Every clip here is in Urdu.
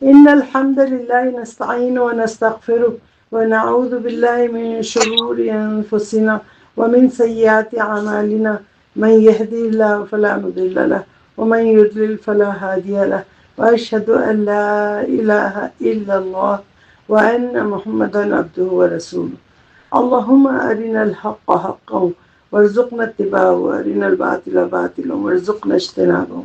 إن الحمد لله نستعينه ونستغفره ونعوذ بالله من شرور أنفسنا ومن سيئات أعمالنا من يهدي الله فلا مضل له ومن يضلل فلا هادي له وأشهد أن لا إله إلا الله وأن محمدا عبده ورسوله اللهم أرنا الحق حقا وارزقنا اتباعه وأرنا الباطل باطلا وارزقنا اجتنابه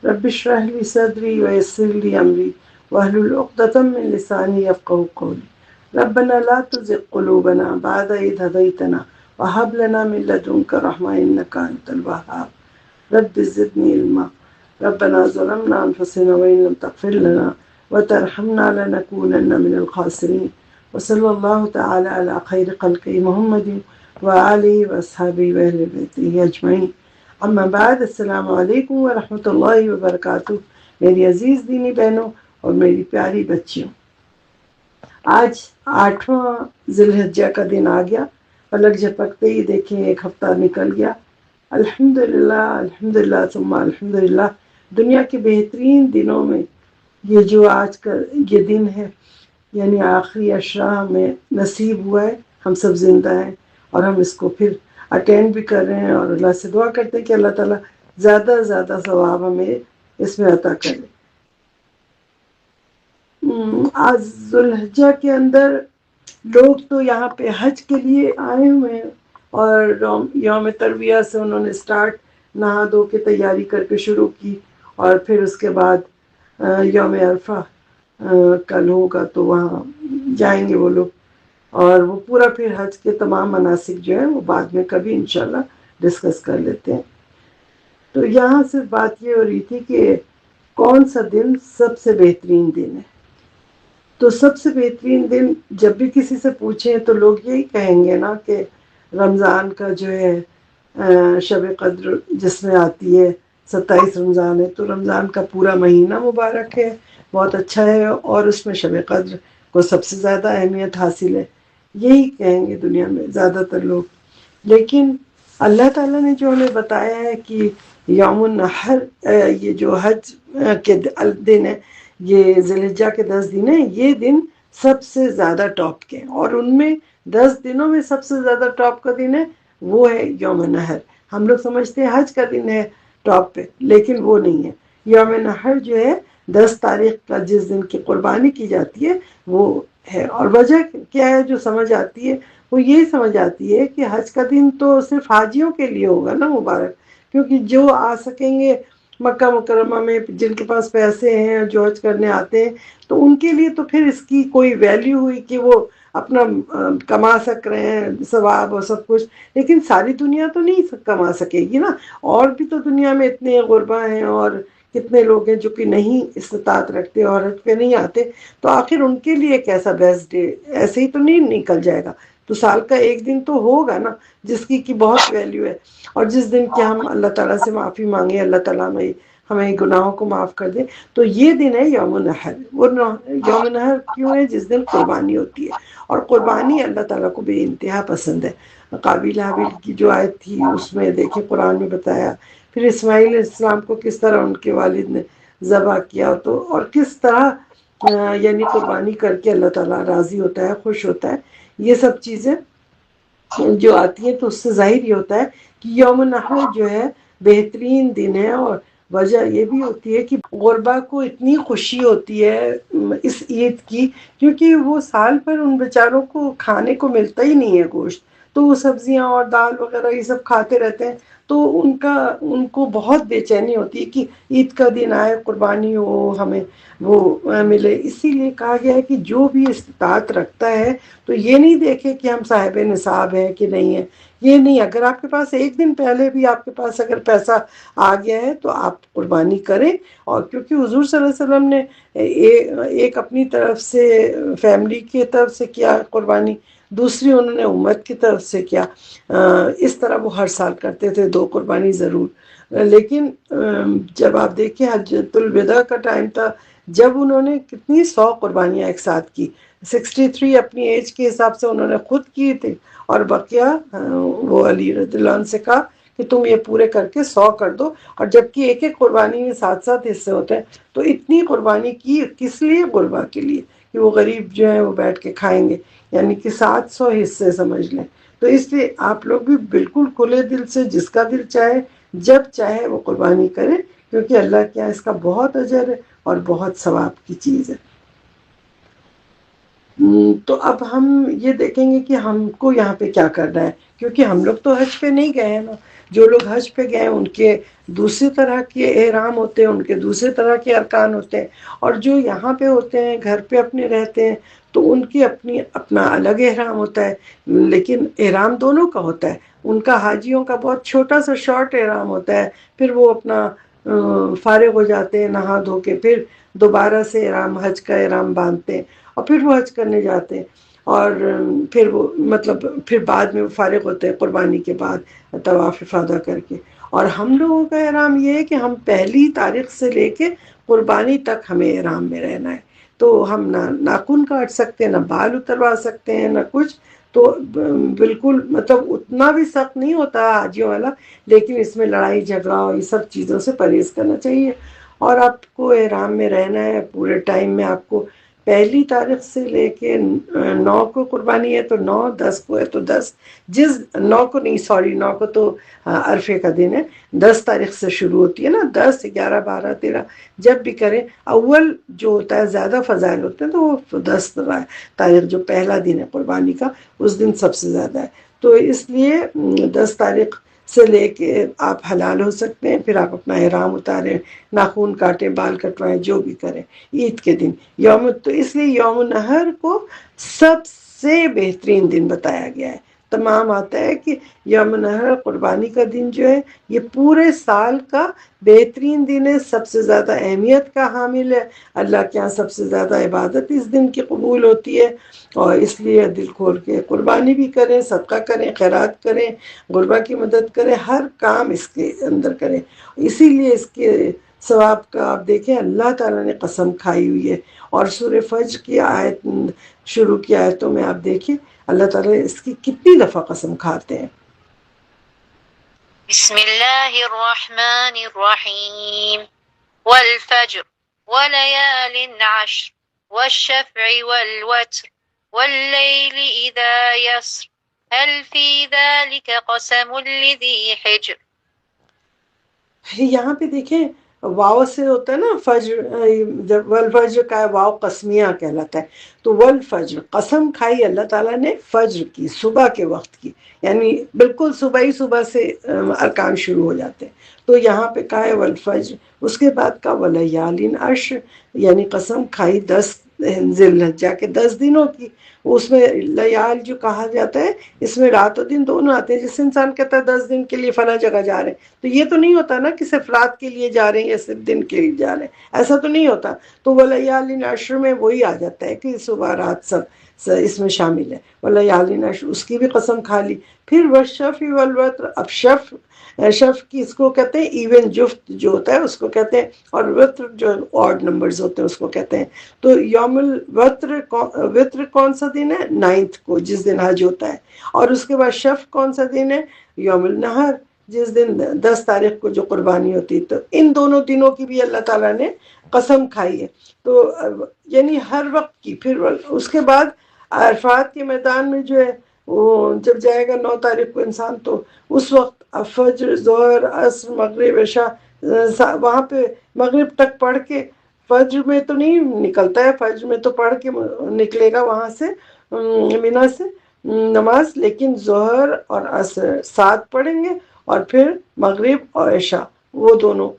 رب اشرح لي صدري ويسر لي أمري واحلل عقدة من لساني يفقهوا قولي ربنا لا تزغ قلوبنا بعد إذ هديتنا وهب لنا من لدنك رحمة إنك أنت الوهاب رب زدني علما ربنا ظلمنا أنفسنا وإن لم تغفر لنا وترحمنا لنكونن من الخاسرين وصلى الله تعالى على خير خلقه محمد وآله وأصحابه وأهل بيته أجمعين اما بعد السلام علیکم ورحمۃ اللہ وبرکاتہ میری عزیز دینی بہنوں اور میری پیاری بچیوں، آج 8واں ذی الحجہ کا دن آ گیا، پلک جھپکتے ہی دیکھیں ایک ہفتہ نکل گیا۔ الحمدللہ الحمدللہ ثم الحمدللہ، دنیا کے بہترین دنوں میں یہ جو آج کا یہ دن ہے، یعنی آخری عشرہ میں نصیب ہوا ہے، ہم سب زندہ ہیں اور ہم اس کو پھر اٹینڈ بھی کر رہے ہیں، اور اللہ سے دعا کرتے ہیں کہ اللہ تعالیٰ زیادہ سے زیادہ ثواب ہمیں اس میں عطا کرے۔ آج ذو الحجہ کے اندر لوگ تو یہاں پہ حج کے لیے آئے ہوئے ہیں، اور یوم ترویہ سے انہوں نے سٹارٹ نہا دھو کے تیاری کر کے شروع کی، اور پھر اس کے بعد یوم عرفہ کل ہوگا تو وہاں جائیں گے وہ لوگ، اور وہ پورا پھر حج کے تمام مناسک جو ہیں وہ بعد میں کبھی انشاءاللہ ڈسکس کر لیتے ہیں۔ تو یہاں سے بات یہ ہو رہی تھی کہ کون سا دن سب سے بہترین دن ہے۔ تو سب سے بہترین دن جب بھی کسی سے پوچھیں تو لوگ یہی کہیں گے نا کہ رمضان کا جو ہے شب قدر جس میں آتی ہے 27 رمضان ہے، تو رمضان کا پورا مہینہ مبارک ہے، بہت اچھا ہے، اور اس میں شب قدر کو سب سے زیادہ اہمیت حاصل ہے، یہی کہیں گے دنیا میں زیادہ تر لوگ۔ لیکن اللہ تعالیٰ نے جو ہمیں بتایا ہے کہ یوم النحر، یہ جو حج کے دن ہے، یہ ذی الحجہ کے 10 دن ہیں، یہ دن سب سے زیادہ ٹاپ کے ہیں، اور ان میں 10 دنوں میں سب سے زیادہ ٹاپ کا دن ہے وہ ہے یوم نحر۔ ہم لوگ سمجھتے ہیں حج کا دن ہے ٹاپ پہ، لیکن وہ نہیں ہے۔ یوم نحر جو ہے 10 تاریخ کا جس دن کی قربانی کی جاتی ہے وہ ہے، اور وجہ کیا ہے جو سمجھ آتی ہے وہ یہی سمجھ آتی ہے کہ حج کا دن تو صرف حاجیوں کے لیے ہوگا نا مبارک، کیونکہ جو آ سکیں گے مکہ مکرمہ میں، جن کے پاس پیسے ہیں جو حج کرنے آتے ہیں، تو ان کے لیے تو پھر اس کی کوئی ویلیو ہوئی کہ وہ اپنا کما سک رہے ہیں ثواب اور سب کچھ، لیکن ساری دنیا تو نہیں کما سکے گی نا، اور بھی تو دنیا میں اتنے غربا ہیں اور کتنے لوگ ہیں جو کہ نہیں استطاعت رکھتے اور حج پہ نہیں آتے، تو آخر ان کے لیے کیسا بیسٹ ڈے ایسے ہی تو نہیں نکل جائے گا۔ تو سال کا ایک دن تو ہوگا نا جس کی بہت ویلیو ہے، اور جس دن کہ ہم اللہ تعالیٰ سے معافی مانگیں، اللہ تعالیٰ ہمیں گناہوں کو معاف کر دے، تو یہ دن ہے یوم نحر۔ وہ یوم نحر کیوں ہے؟ جس دن قربانی ہوتی ہے، اور قربانی اللہ تعالیٰ کو بے انتہا پسند ہے۔ قابیل حابیل کی جو آیت تھی اس میں دیکھیں قرآن میں بتایا، پھر اسماعیل علیہ السلام کو کس طرح ان کے والد نے ذبح کیا، تو اور کس طرح یعنی قربانی کر کے اللہ تعالیٰ راضی ہوتا ہے، خوش ہوتا ہے، یہ سب چیزیں جو آتی ہیں، تو اس سے ظاہر یہ ہوتا ہے کہ یوم نحر جو ہے بہترین دن ہے۔ اور وجہ یہ بھی ہوتی ہے کہ غربا کو اتنی خوشی ہوتی ہے اس عید کی، کیونکہ وہ سال پر ان بیچاروں کو کھانے کو ملتا ہی نہیں ہے گوشت، تو وہ سبزیاں اور دال وغیرہ یہ سب کھاتے رہتے ہیں، تو ان کو بہت بے چینی ہوتی ہے کہ عید کا دن آئے، قربانی ہو، ہمیں وہ ملے۔ اسی لیے کہا گیا ہے کہ جو بھی استطاعت رکھتا ہے تو یہ نہیں دیکھے کہ ہم صاحب نصاب ہیں کہ نہیں ہے، یہ نہیں، اگر آپ کے پاس ایک دن پہلے بھی آپ کے پاس اگر پیسہ آ گیا ہے تو آپ قربانی کریں۔ اور کیونکہ حضور صلی اللہ علیہ وسلم نے ایک اپنی طرف سے فیملی کی طرف سے کیا قربانی، دوسری انہوں نے امت کی طرف سے کیا، اس طرح وہ ہر سال کرتے تھے 2 قربانی ضرور۔ لیکن جب آپ دیکھیں حجۃ الوداع کا ٹائم تھا، جب انہوں نے کتنی 100 قربانیاں ایک ساتھ کی، 63 اپنی ایج کے حساب سے انہوں نے خود کی تھی، اور بقیہ وہ علی رضی اللہ عنہ سے کہا کہ تم یہ پورے کر کے 100 کر دو، اور جبکہ ایک ایک قربانی میں 7 حصے ہوتے ہیں، تو اتنی قربانی کی کس لیے؟ غربا کے لیے، کہ وہ غریب جو ہیں وہ بیٹھ کے کھائیں گے، یعنی کہ 700 حصے سمجھ لیں۔ تو اس لیے آپ لوگ بھی بالکل کھلے دل سے جس کا دل چاہے جب چاہے وہ قربانی کرے، کیونکہ اللہ کے یہاں اس کا بہت اجر ہے اور بہت ثواب کی چیز ہے۔ تو اب ہم یہ دیکھیں گے کہ ہم کو یہاں پہ کیا کرنا ہے، کیونکہ ہم لوگ تو حج پہ نہیں گئے ہیں نا۔ جو لوگ حج پہ گئے ہیں ان کے دوسری طرح کے احرام ہوتے ہیں، ان کے دوسرے طرح کے ارکان ہوتے ہیں، اور جو یہاں پہ ہوتے ہیں گھر پہ اپنے رہتے ہیں تو ان کی اپنا الگ احرام ہوتا ہے، لیکن احرام دونوں کا ہوتا ہے۔ ان کا حاجیوں کا بہت چھوٹا سا شارٹ احرام ہوتا ہے، پھر وہ اپنا فارغ ہو جاتے ہیں نہا دھو کے، پھر دوبارہ سے احرام حج کا احرام باندھتے ہیں اور پھر وہ حج کرنے جاتے ہیں، اور پھر وہ مطلب پھر بعد میں وہ فارغ ہوتے ہیں قربانی کے بعد طواف افاضہ کر کے۔ اور ہم لوگوں کا احرام یہ ہے کہ ہم پہلی تاریخ سے لے کے قربانی تک ہمیں احرام میں رہنا ہے، تو ہم نہ ناخن کاٹ سکتے ہیں، نہ بال اتروا سکتے ہیں، نہ کچھ۔ تو بالکل مطلب اتنا بھی سخت نہیں ہوتا حاجیوں والا، لیکن اس میں لڑائی جھگڑا اور یہ سب چیزوں سے پرہیز کرنا چاہیے۔ اور آپ کو احرام میں رہنا ہے پورے ٹائم میں، آپ کو پہلی تاریخ سے لے کے 9 کو قربانی ہے تو 9، 10 کو ہے تو 10، 9 کو نہیں، سوری 9 کو تو عرفے کا دن ہے، 10 تاریخ سے شروع ہوتی ہے نا، 10، 11، 12، 13 جب بھی کریں۔ اول جو ہوتا ہے زیادہ فضائل ہوتے ہیں تو وہ 10 تاریخ جو پہلا دن ہے قربانی کا، اس دن سب سے زیادہ ہے۔ تو اس لیے 10 تاریخ سے لے کے آپ حلال ہو سکتے ہیں، پھر آپ اپنا احرام اتاریں، ناخون کاٹیں، بال کٹوائیں، جو بھی کریں عید کے دن تو اس لیے یوم النحر کو سب سے بہترین دن بتایا گیا ہے۔ تمام آتا ہے کہ یوم النحر قربانی کا دن جو ہے یہ پورے سال کا بہترین دن ہے، سب سے زیادہ اہمیت کا حامل ہے، اللہ کے یہاں سب سے زیادہ عبادت اس دن کی قبول ہوتی ہے، اور اس لیے دل کھول کے قربانی بھی کریں، صدقہ کریں، خیرات کریں، غربا کی مدد کریں، ہر کام اس کے اندر کریں۔ اسی لیے اس کے ثواب کا آپ دیکھیں اللہ تعالیٰ نے قسم کھائی ہوئی ہے، اور سورہ فجر کی آیت شروع کی آیتوں میں آپ دیکھیں اللہ تعالیٰ اس کی کتنی دفعہ قسم کھاتے ہیں۔ بسم اللہ الرحمن الرحیم والفجر وليال عشر والشفع والوتر والليل إذا يسر هل في ذلك قسم لذي حجر۔ یہاں پہ دیکھیں واو سے ہوتا ہے نا فجر، جب والفجر کا واو قسمیہ کہلاتا ہے، تو والفجر قسم کھائی اللہ تعالیٰ نے فجر کی، صبح کے وقت کی، یعنی بالکل صبح ہی صبح سے ارکان شروع ہو جاتے ہیں۔ تو یہاں پہ کہا ہے والفجر، اس کے بعد کا ولیالین عشر، یعنی قسم کھائی 10 ذی الحجہ کے 10 دنوں کی۔ اس میں لیال جو کہا جاتا ہے اس میں رات و دن دونوں آتے ہیں۔ جس انسان کہتا ہے 10 دن کے لیے فلاں جگہ جا رہے ہیں، تو یہ تو نہیں ہوتا نا کہ صرف رات کے لیے جا رہے ہیں یا صرف دن کے لیے جا رہے ہیں، ایسا تو نہیں ہوتا۔ تو ولیالین عشر میں وہی آ جاتا ہے کہ صبح رات سب اس میں شامل ہے۔ ولیالین عشر، اس کی بھی قسم کھا لی۔ پھر والشفع والوتر، اب شف کی اس کو کہتے ہیں ایون جفت جو ہوتا ہے اس کو کہتے ہیں، اور وتر جو آڈ نمبرز ہوتے ہیں اس کو کہتے ہیں۔ تو یوم الوتر وطر کون سا دن ہے؟ 9 کو، جس دن حج ہوتا ہے۔ اور اس کے بعد شف کون سا دن ہے؟ یوم النحر، جس دن 10 تاریخ کو جو قربانی ہوتی ہے۔ تو ان دونوں دنوں کی بھی اللہ تعالیٰ نے قسم کھائی ہے، تو یعنی ہر وقت کی۔ پھر اس کے بعد عرفات کے میدان میں جو ہے وہ جب جائے گا 9 تاریخ کو انسان، تو اس وقت فجر، ظہر، عصر، مغرب، عشاء، وہاں پہ مغرب تک پڑھ کے، فجر میں تو نہیں نکلتا ہے، فجر میں تو پڑھ کے نکلے گا وہاں سے مینا سے نماز، لیکن ظہر اور عصر ساتھ پڑھیں گے، اور پھر مغرب اور عشاء وہ دونوں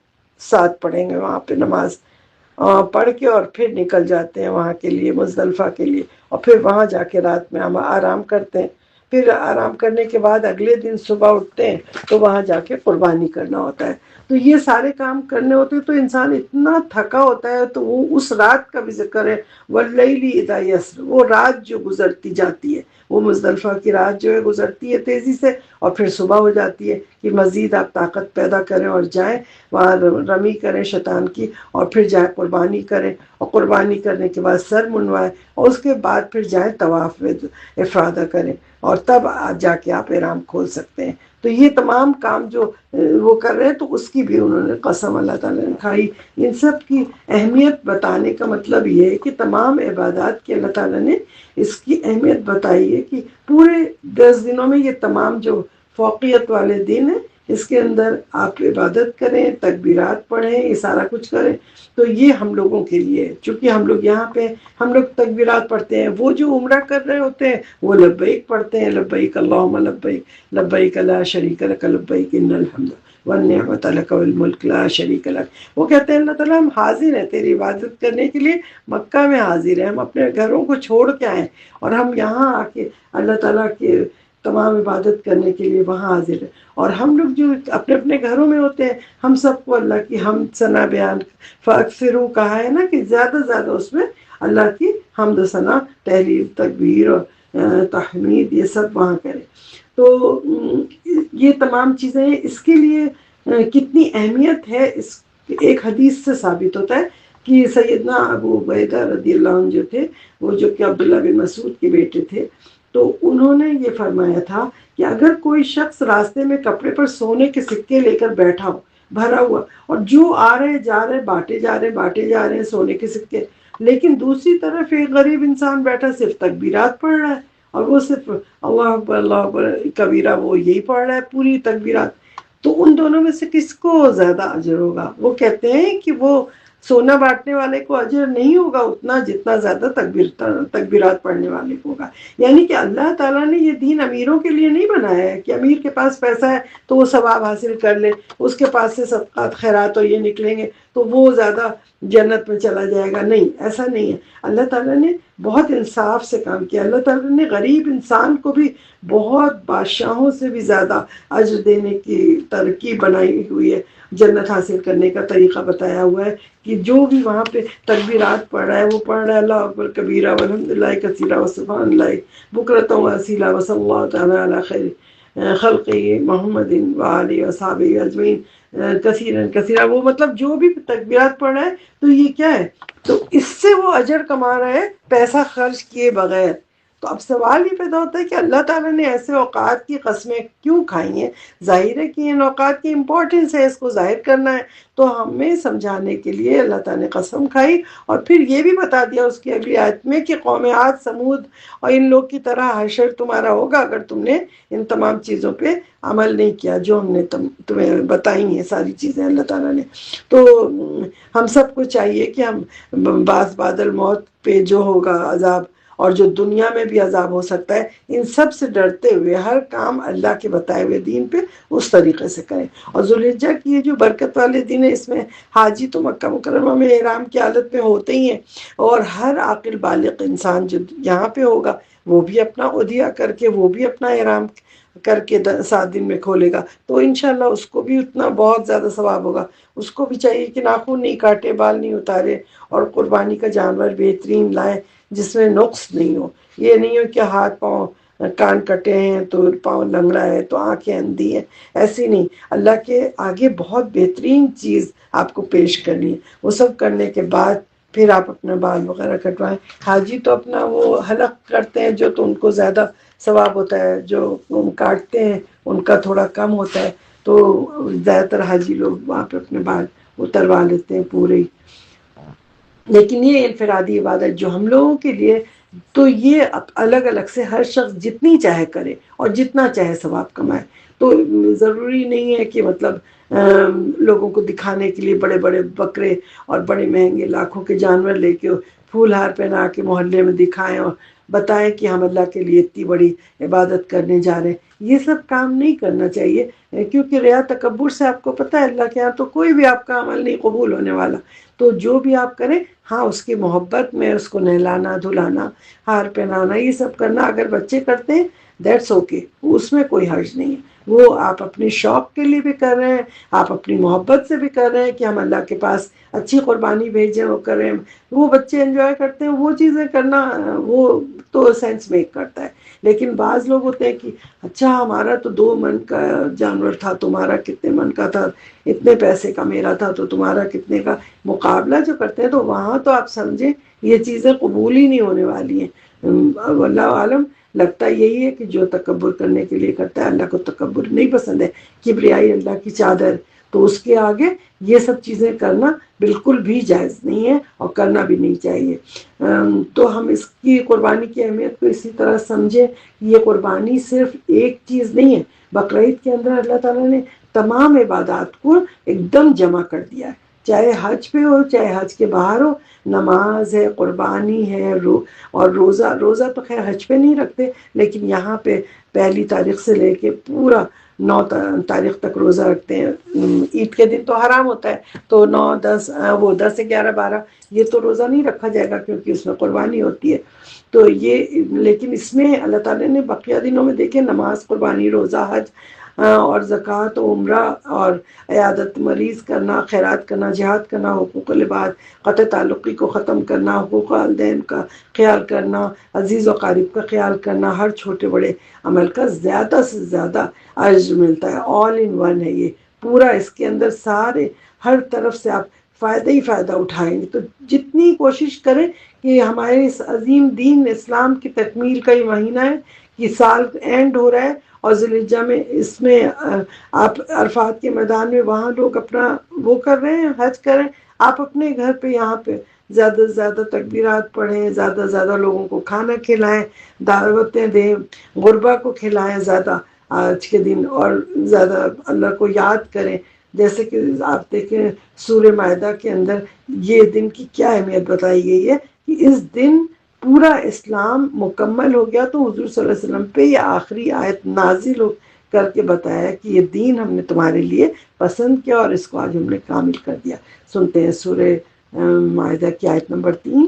ساتھ پڑھیں گے وہاں پہ نماز پڑھ کے، اور پھر نکل جاتے ہیں وہاں کے لیے، مزدلفہ کے لیے، اور پھر وہاں جا کے رات میں ہم آرام کرتے ہیں۔ پھر آرام کرنے کے بعد اگلے دن صبح اٹھتے ہیں تو وہاں جا کے قربانی کرنا ہوتا ہے۔ تو یہ سارے کام کرنے ہوتے ہیں، تو انسان اتنا تھکا ہوتا ہے، تو وہ اس رات کا بھی ذکر ہے، واللیل اذا یسر، وہ رات جو گزرتی جاتی ہے، وہ مزدلفہ کی رات جو ہے گزرتی ہے تیزی سے، اور پھر صبح ہو جاتی ہے کہ مزید آپ طاقت پیدا کریں اور جائیں وہاں رمی کریں شیطان کی، اور پھر جائیں قربانی کریں، اور قربانی کرنے کے بعد سر منوائیں، اور اس کے بعد پھر جائیں طواف افادہ کریں۔ اور تب جا کے آپ احرام کھول سکتے ہیں۔ تو یہ تمام کام جو وہ کر رہے ہیں تو اس کی بھی انہوں نے قسم اللہ تعالیٰ نے کھائی۔ ان سب کی اہمیت بتانے کا مطلب یہ ہے کہ تمام عبادات کی اللہ تعالیٰ نے اس کی اہمیت بتائی ہے کہ پورے 10 دنوں میں یہ تمام جو فوقیت والے دن ہیں اس کے اندر آپ عبادت کریں، تکبیرات پڑھیں، یہ سارا کچھ کریں۔ تو یہ ہم لوگوں کے لیے، چونکہ ہم لوگ یہاں پہ ہم لوگ تکبیرات پڑھتے ہیں، وہ جو عمرہ کر رہے ہوتے ہیں وہ لبیک پڑھتے ہیں، لبیک اللہم لبیک لبیک لا شریک لک لبیک ان الحمد والنعمت لک والملک لا شریک لک۔ وہ کہتے ہیں اللہ تعالیٰ ہم حاضر ہیں تیری عبادت کرنے کے لیے، مکہ میں حاضر ہیں، ہم اپنے گھروں کو چھوڑ کے آئے اور ہم یہاں آ کے اللہ تعالیٰ کے تمام عبادت کرنے کے لیے وہاں حاضر ہیں۔ اور ہم لوگ جو اپنے اپنے گھروں میں ہوتے ہیں ہم سب کو اللہ کی حمد ثنا بیان فاکثروا کہا ہے نا کہ زیادہ سے زیادہ اس میں اللہ کی حمد و ثنا، تحلیل، تکبیر اور تحمید یہ سب وہاں کریں۔ تو یہ تمام چیزیں اس کے لیے کتنی اہمیت ہے، اس ایک حدیث سے ثابت ہوتا ہے کہ سیدنا ابو عبیدہ رضی اللہ عنہ جو تھے، وہ جو کہ عبداللہ بن مسعود کے بیٹے تھے، تو انہوں نے یہ فرمایا تھا کہ اگر کوئی شخص راستے میں کپڑے پر سونے کے سکے لے کر بیٹھا ہو بھرا ہوا، اور جو آ رہے جا رہے بانٹے جا رہے ہیں سونے کے سکے، لیکن دوسری طرف ایک غریب انسان بیٹھا صرف تکبیرات پڑھ رہا ہے اور وہ صرف اللہ اکبر کبیرہ وہ یہی پڑھ رہا ہے پوری تکبیرات، تو ان دونوں میں سے کس کو زیادہ اجر ہوگا؟ وہ کہتے ہیں کہ وہ سونا بانٹنے والے کو اجر نہیں ہوگا اتنا جتنا زیادہ تکبیرات پڑھنے والے کو ہوگا۔ یعنی کہ اللہ تعالیٰ نے یہ دین امیروں کے لیے نہیں بنایا ہے کہ امیر کے پاس پیسہ ہے تو وہ ثواب حاصل کر لے، اس کے پاس سے صدقات خیرات اور یہ نکلیں گے تو وہ زیادہ جنت میں چلا جائے گا، نہیں، ایسا نہیں ہے۔ اللہ تعالیٰ نے بہت انصاف سے کام کیا، اللہ تعالیٰ نے غریب انسان کو بھی بہت بادشاہوں سے بھی زیادہ اجر دینے کی ترکیب بنائی ہوئی ہے، جنت حاصل کرنے کا طریقہ بتایا ہوا ہے کہ جو بھی وہاں پہ تکبیرات پڑھ رہا ہے وہ پڑھ رہا ہے اللہ اکبر کبیرہ والحمد للہ کثیرہ وسبحان اللہ بکرۃ واصیلا وصلی اللہ تعالی علی خیر خلقہ محمد وآلہ وصحبہ اجمعین کثیرا وہ مطلب جو بھی تکبیرات پڑھ رہا ہے تو یہ کیا ہے، تو اس سے وہ اجر کما رہا ہے پیسہ خرچ کیے بغیر۔ تو اب سوال یہ پیدا ہوتا ہے کہ اللہ تعالیٰ نے ایسے اوقات کی قسمیں کیوں کھائی ہیں؟ ظاہر ہے کہ ان اوقات کی امپورٹنس ہے، اس کو ظاہر کرنا ہے، تو ہمیں سمجھانے کے لیے اللہ تعالیٰ نے قسم کھائی اور پھر یہ بھی بتا دیا اس کی اگلی آیت میں کہ قوم عاد سمود اور ان لوگ کی طرح حشر تمہارا ہوگا اگر تم نے ان تمام چیزوں پہ عمل نہیں کیا جو ہم نے تمہیں بتائی ہیں ساری چیزیں اللہ تعالیٰ نے۔ تو ہم سب کو چاہیے کہ ہم بعد الموت پہ جو ہوگا عذاب اور جو دنیا میں بھی عذاب ہو سکتا ہے ان سب سے ڈرتے ہوئے ہر کام اللہ کے بتائے ہوئے دین پہ اس طریقے سے کریں۔ اور ذوالحجہ کی یہ جو برکت والے دن ہے اس میں حاجی تو مکہ مکرمہ میں احرام کی حالت میں ہوتے ہی ہیں، اور ہر عاقل بالغ انسان جو یہاں پہ ہوگا وہ بھی اپنا اودیہ کر کے وہ بھی اپنا احرام کر کے 7 دن میں کھولے گا، تو انشاءاللہ اس کو بھی اتنا بہت زیادہ ثواب ہوگا۔ اس کو بھی چاہیے کہ ناخن نہیں کاٹے، بال نہیں اتارے اور قربانی کا جانور بہترین لائے جس میں نقص نہیں ہو۔ یہ نہیں ہو کہ ہاتھ پاؤں کان کٹے ہیں تو پاؤں لنگڑا ہے تو آنکھیں اندھی ہیں، ایسی نہیں، اللہ کے آگے بہت بہترین چیز آپ کو پیش کرنی ہے۔ وہ سب کرنے کے بعد پھر آپ اپنا بال وغیرہ کٹوائیں۔ حاجی تو اپنا وہ حلق کرتے ہیں جو تو ان کو زیادہ ثواب ہوتا ہے، جو کاٹتے ہیں ان کا تھوڑا کم ہوتا ہے، تو زیادہ تر حاجی لوگ وہاں پہ اپنے بال اتروا لیتے ہیں پورے ہی۔ لیکن یہ انفرادی عبادت جو ہم لوگوں کے لیے، تو یہ الگ الگ سے ہر شخص جتنی چاہے کرے اور جتنا چاہے ثواب کمائے۔ تو ضروری نہیں ہے کہ مطلب لوگوں کو دکھانے کے لیے بڑے بڑے بکرے اور بڑے مہنگے لاکھوں کے جانور لے کے پھول ہار پہنا کے محلے میں دکھائیں اور بتائیں کہ ہم اللہ کے لیے اتنی بڑی عبادت کرنے جا رہے ہیں۔ یہ سب کام نہیں کرنا چاہیے، کیونکہ ریا تکبر سے آپ کو پتہ ہے اللہ کے یہاں تو کوئی بھی آپ کا عمل نہیں قبول ہونے والا۔ تو جو بھی آپ کریں ہاں اس کی محبت میں اس کو نہلانا دھلانا ہار پہنانا یہ سب کرنا اگر بچے کرتے ہیں دیٹس اوکے، اس میں کوئی حرج نہیں ہے۔ وہ آپ اپنے شوق کے لیے بھی کر رہے ہیں، آپ اپنی محبت سے بھی کر رہے ہیں کہ ہم اللہ کے پاس اچھی قربانی بھیجیں، وہ کریں، وہ بچے انجوائے کرتے ہیں وہ چیزیں کرنا، وہ تو سینس میک کرتا ہے۔ لیکن بعض لوگ ہوتے ہیں کہ اچھا ہمارا تو 2 من کا جانور تھا، تمہارا کتنے من کا تھا، اتنے پیسے کا میرا تھا تو تمہارا کتنے کا، مقابلہ جو کرتے ہیں تو وہاں تو آپ سمجھیں یہ چیزیں قبول ہی نہیں ہونے والی ہیں۔ واللہ عالم لگتا یہی ہے کہ جو تکبر کرنے کے لیے کرتا ہے، اللہ کو تکبر نہیں پسند ہے، کبریائی اللہ کی چادر، تو اس کے آگے یہ سب چیزیں کرنا بالکل بھی جائز نہیں ہے اور کرنا بھی نہیں چاہیے۔ تو ہم اس کی قربانی کی اہمیت کو اسی طرح سمجھیں، یہ قربانی صرف ایک چیز نہیں ہے۔ بقرعید کے اندر اللہ تعالیٰ نے تمام عبادات کو ایک دم جمع کر دیا ہے، چاہے حج پہ ہو چاہے حج کے باہر ہو، نماز ہے، قربانی ہے، اور روزہ تو خیر حج پہ نہیں رکھتے، لیکن یہاں پہ 1 تاریخ سے لے کے پورا 9 تاریخ تک روزہ رکھتے ہیں۔ عید کے دن تو حرام ہوتا ہے، تو 9 10 وہ 10 11 12 یہ تو روزہ نہیں رکھا جائے گا کیونکہ اس میں قربانی ہوتی ہے۔ تو یہ لیکن اس میں اللہ تعالیٰ نے بقیہ دنوں میں دیکھیں نماز، قربانی، روزہ، حج اور زکوٰۃ، عمرہ اور عیادت مریض کرنا، خیرات کرنا، جہاد کرنا، حقوق العباد، قطع تعلقی کو ختم کرنا، حقوق والدین کا خیال کرنا، عزیز و قریب کا خیال کرنا، ہر چھوٹے بڑے عمل کا زیادہ سے زیادہ اجر ملتا ہے۔ آل ان ون ہے یہ پورا، اس کے اندر سارے ہر طرف سے آپ فائدہ ہی فائدہ اٹھائیں گے۔ تو جتنی کوشش کریں کہ ہمارے اس عظیم دین اسلام کی تکمیل کا یہ مہینہ ہے کہ سال اینڈ ہو رہا ہے اور ذوالحجہ میں اس میں آپ عرفات کے میدان میں وہاں لوگ اپنا وہ کر رہے ہیں، حج کر رہے ہیں، آپ اپنے گھر پہ یہاں پہ زیادہ سے زیادہ تکبیرات پڑھیں، زیادہ سے زیادہ لوگوں کو کھانا کھلائیں، دعوتیں دیں، غربا کو کھلائیں زیادہ آج کے دن، اور زیادہ اللہ کو یاد کریں۔ جیسے کہ آپ دیکھیں سورہ مائدہ کے اندر یہ دن کی کیا اہمیت بتائی گئی ہے کہ اس دن پورا اسلام مکمل ہو گیا، تو حضور صلی اللہ علیہ وسلم پہ یہ آخری آیت نازل ہو کر کے بتایا کہ یہ دین ہم نے تمہارے لیے پسند کیا اور اس کو آج ہم نے کامل کر دیا۔ سنتے ہیں سورہ مائدہ کی آیت نمبر 3۔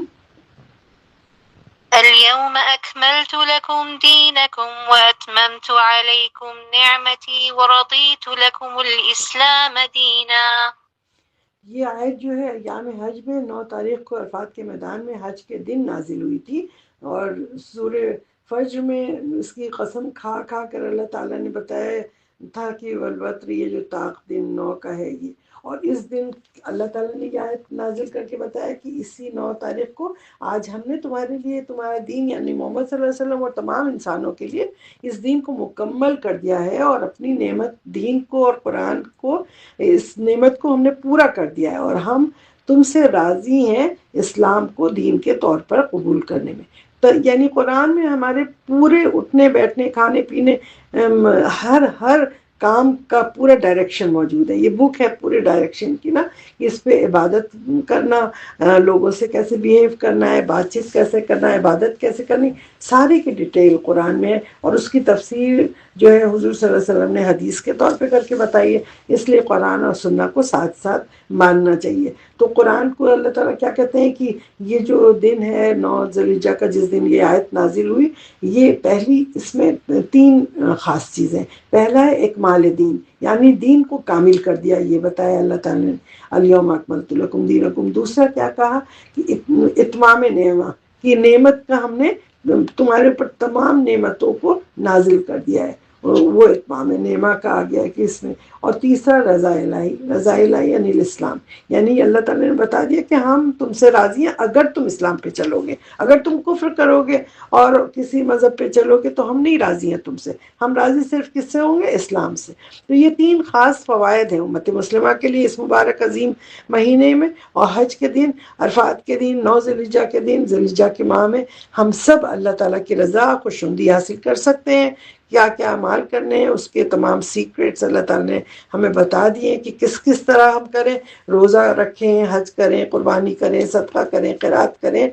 اليوم أكملت لكم دينكم وأتممت عليكم نعمتي ورضيت لكم الإسلام دينا۔ یہ آیت جو ہے ایام حج میں 9 تاریخ کو عرفات کے میدان میں حج کے دن نازل ہوئی تھی، اور سورہ فجر میں اس کی قسم کھا کھا کر اللہ تعالیٰ نے بتایا تھا کہ والوتر، یہ جو طاق دن 9 کا ہے یہ، اور اس دن اللہ تعالیٰ نے یہ آیت نازل کر کے بتایا کہ اسی 9 تاریخ کو آج ہم نے تمہارے لیے تمہارا دین یعنی محمد صلی اللہ علیہ وسلم اور تمام انسانوں کے لیے اس دین کو مکمل کر دیا ہے، اور اپنی نعمت دین کو اور قرآن کو، اس نعمت کو ہم نے پورا کر دیا ہے، اور ہم تم سے راضی ہیں اسلام کو دین کے طور پر قبول کرنے میں۔ تو یعنی قرآن میں ہمارے پورے اٹھنے بیٹھنے کھانے پینے ہر کام کا پورا ڈائریکشن موجود ہے۔ یہ بک ہے پورے ڈائریکشن کی نا، اس پہ عبادت کرنا، لوگوں سے کیسے بیہیو کرنا ہے، بات چیت کیسے کرنا ہے، عبادت کیسے کرنی، ساری کی ڈیٹیل قرآن میں ہے، اور اس کی تفسیر جو ہے حضور صلی اللہ علیہ وسلم نے حدیث کے طور پہ کر کے بتائی ہے۔ اس لیے قرآن اور سنت کو ساتھ ساتھ ماننا چاہیے۔ تو قرآن کو اللہ تعالیٰ کیا کہتے ہیں کہ یہ جو دن ہے 9 ذوالحجہ کا، جس دن یہ آیت نازل ہوئی، یہ پہلی اس میں 3 خاص چیزیں۔ پہلا ہے اکمال دین، یعنی دین کو کامل کر دیا، یہ بتایا اللہ تعالیٰ نے الیوم اکملت لکم دینکم۔ دوسرا کیا کہا کہ اتمام نعمت، کی نعمت کا ہم نے تمہارے اوپر تمام نعمتوں کو نازل کر دیا ہے، وہ اتمام نعمہ کا آ گیا کہ اس میں۔ اور تیسرا رضا الہی، رضا الہی یعنی الاسلام، یعنی اللہ تعالیٰ نے بتا دیا کہ ہم تم سے راضی ہیں اگر تم اسلام پہ چلو گے، اگر تم کفر کرو گے اور کسی مذہب پہ چلو گے تو ہم نہیں راضی ہیں تم سے، ہم راضی صرف کس سے ہوں گے؟ اسلام سے۔ تو یہ 3 خاص فوائد ہیں امت مسلمہ کے لیے اس مبارک عظیم مہینے میں، اور حج کے دن، عرفات کے دن، 9 ذوالحجہ کے دن، ذوالحجہ کے ماہ میں ہم سب اللہ تعالیٰ کی رضا خوشنودی حاصل کر سکتے ہیں۔ کیا کیا اعمال کرنے ہیں اس کے تمام سیکریٹس اللہ تعالیٰ نے ہمیں بتا دیے کہ کس کس طرح ہم کریں، روزہ رکھیں، حج کریں، قربانی کریں، صدقہ کریں، قرات کریں،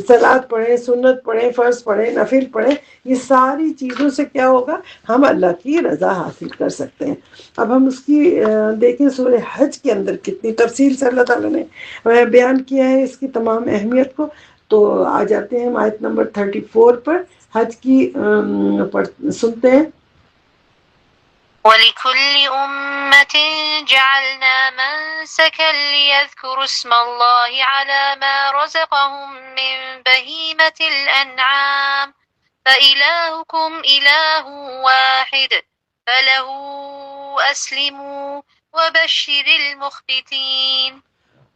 صلات پڑھیں، سنت پڑھیں، فرض پڑھیں، نفل پڑھیں۔ یہ ساری چیزوں سے کیا ہوگا؟ ہم اللہ کی رضا حاصل کر سکتے ہیں۔ اب ہم اس کی دیکھیں سورہ حج کے اندر کتنی تفصیل سے اللہ تعالیٰ نے بیان کیا ہے اس کی تمام اہمیت کو۔ تو آ جاتے ہیں آیت نمبر 34 پر، حج کی سنتے ہیں۔ وَلِكُلِّ أُمَّةٍ جَعَلْنَا مَنسَكًا لِيَذْكُرُوا اسْمَ اللَّهِ عَلَى مَا رَزَقَهُم مِّن بَهِيمَةِ الْأَنْعَامِ فَإِلَٰهُكُمْ إِلَٰهٌ وَاحِدٌ فَلَهُ أَسْلِمُوا وَبَشِّرِ الْمُخْبِتِينَ۔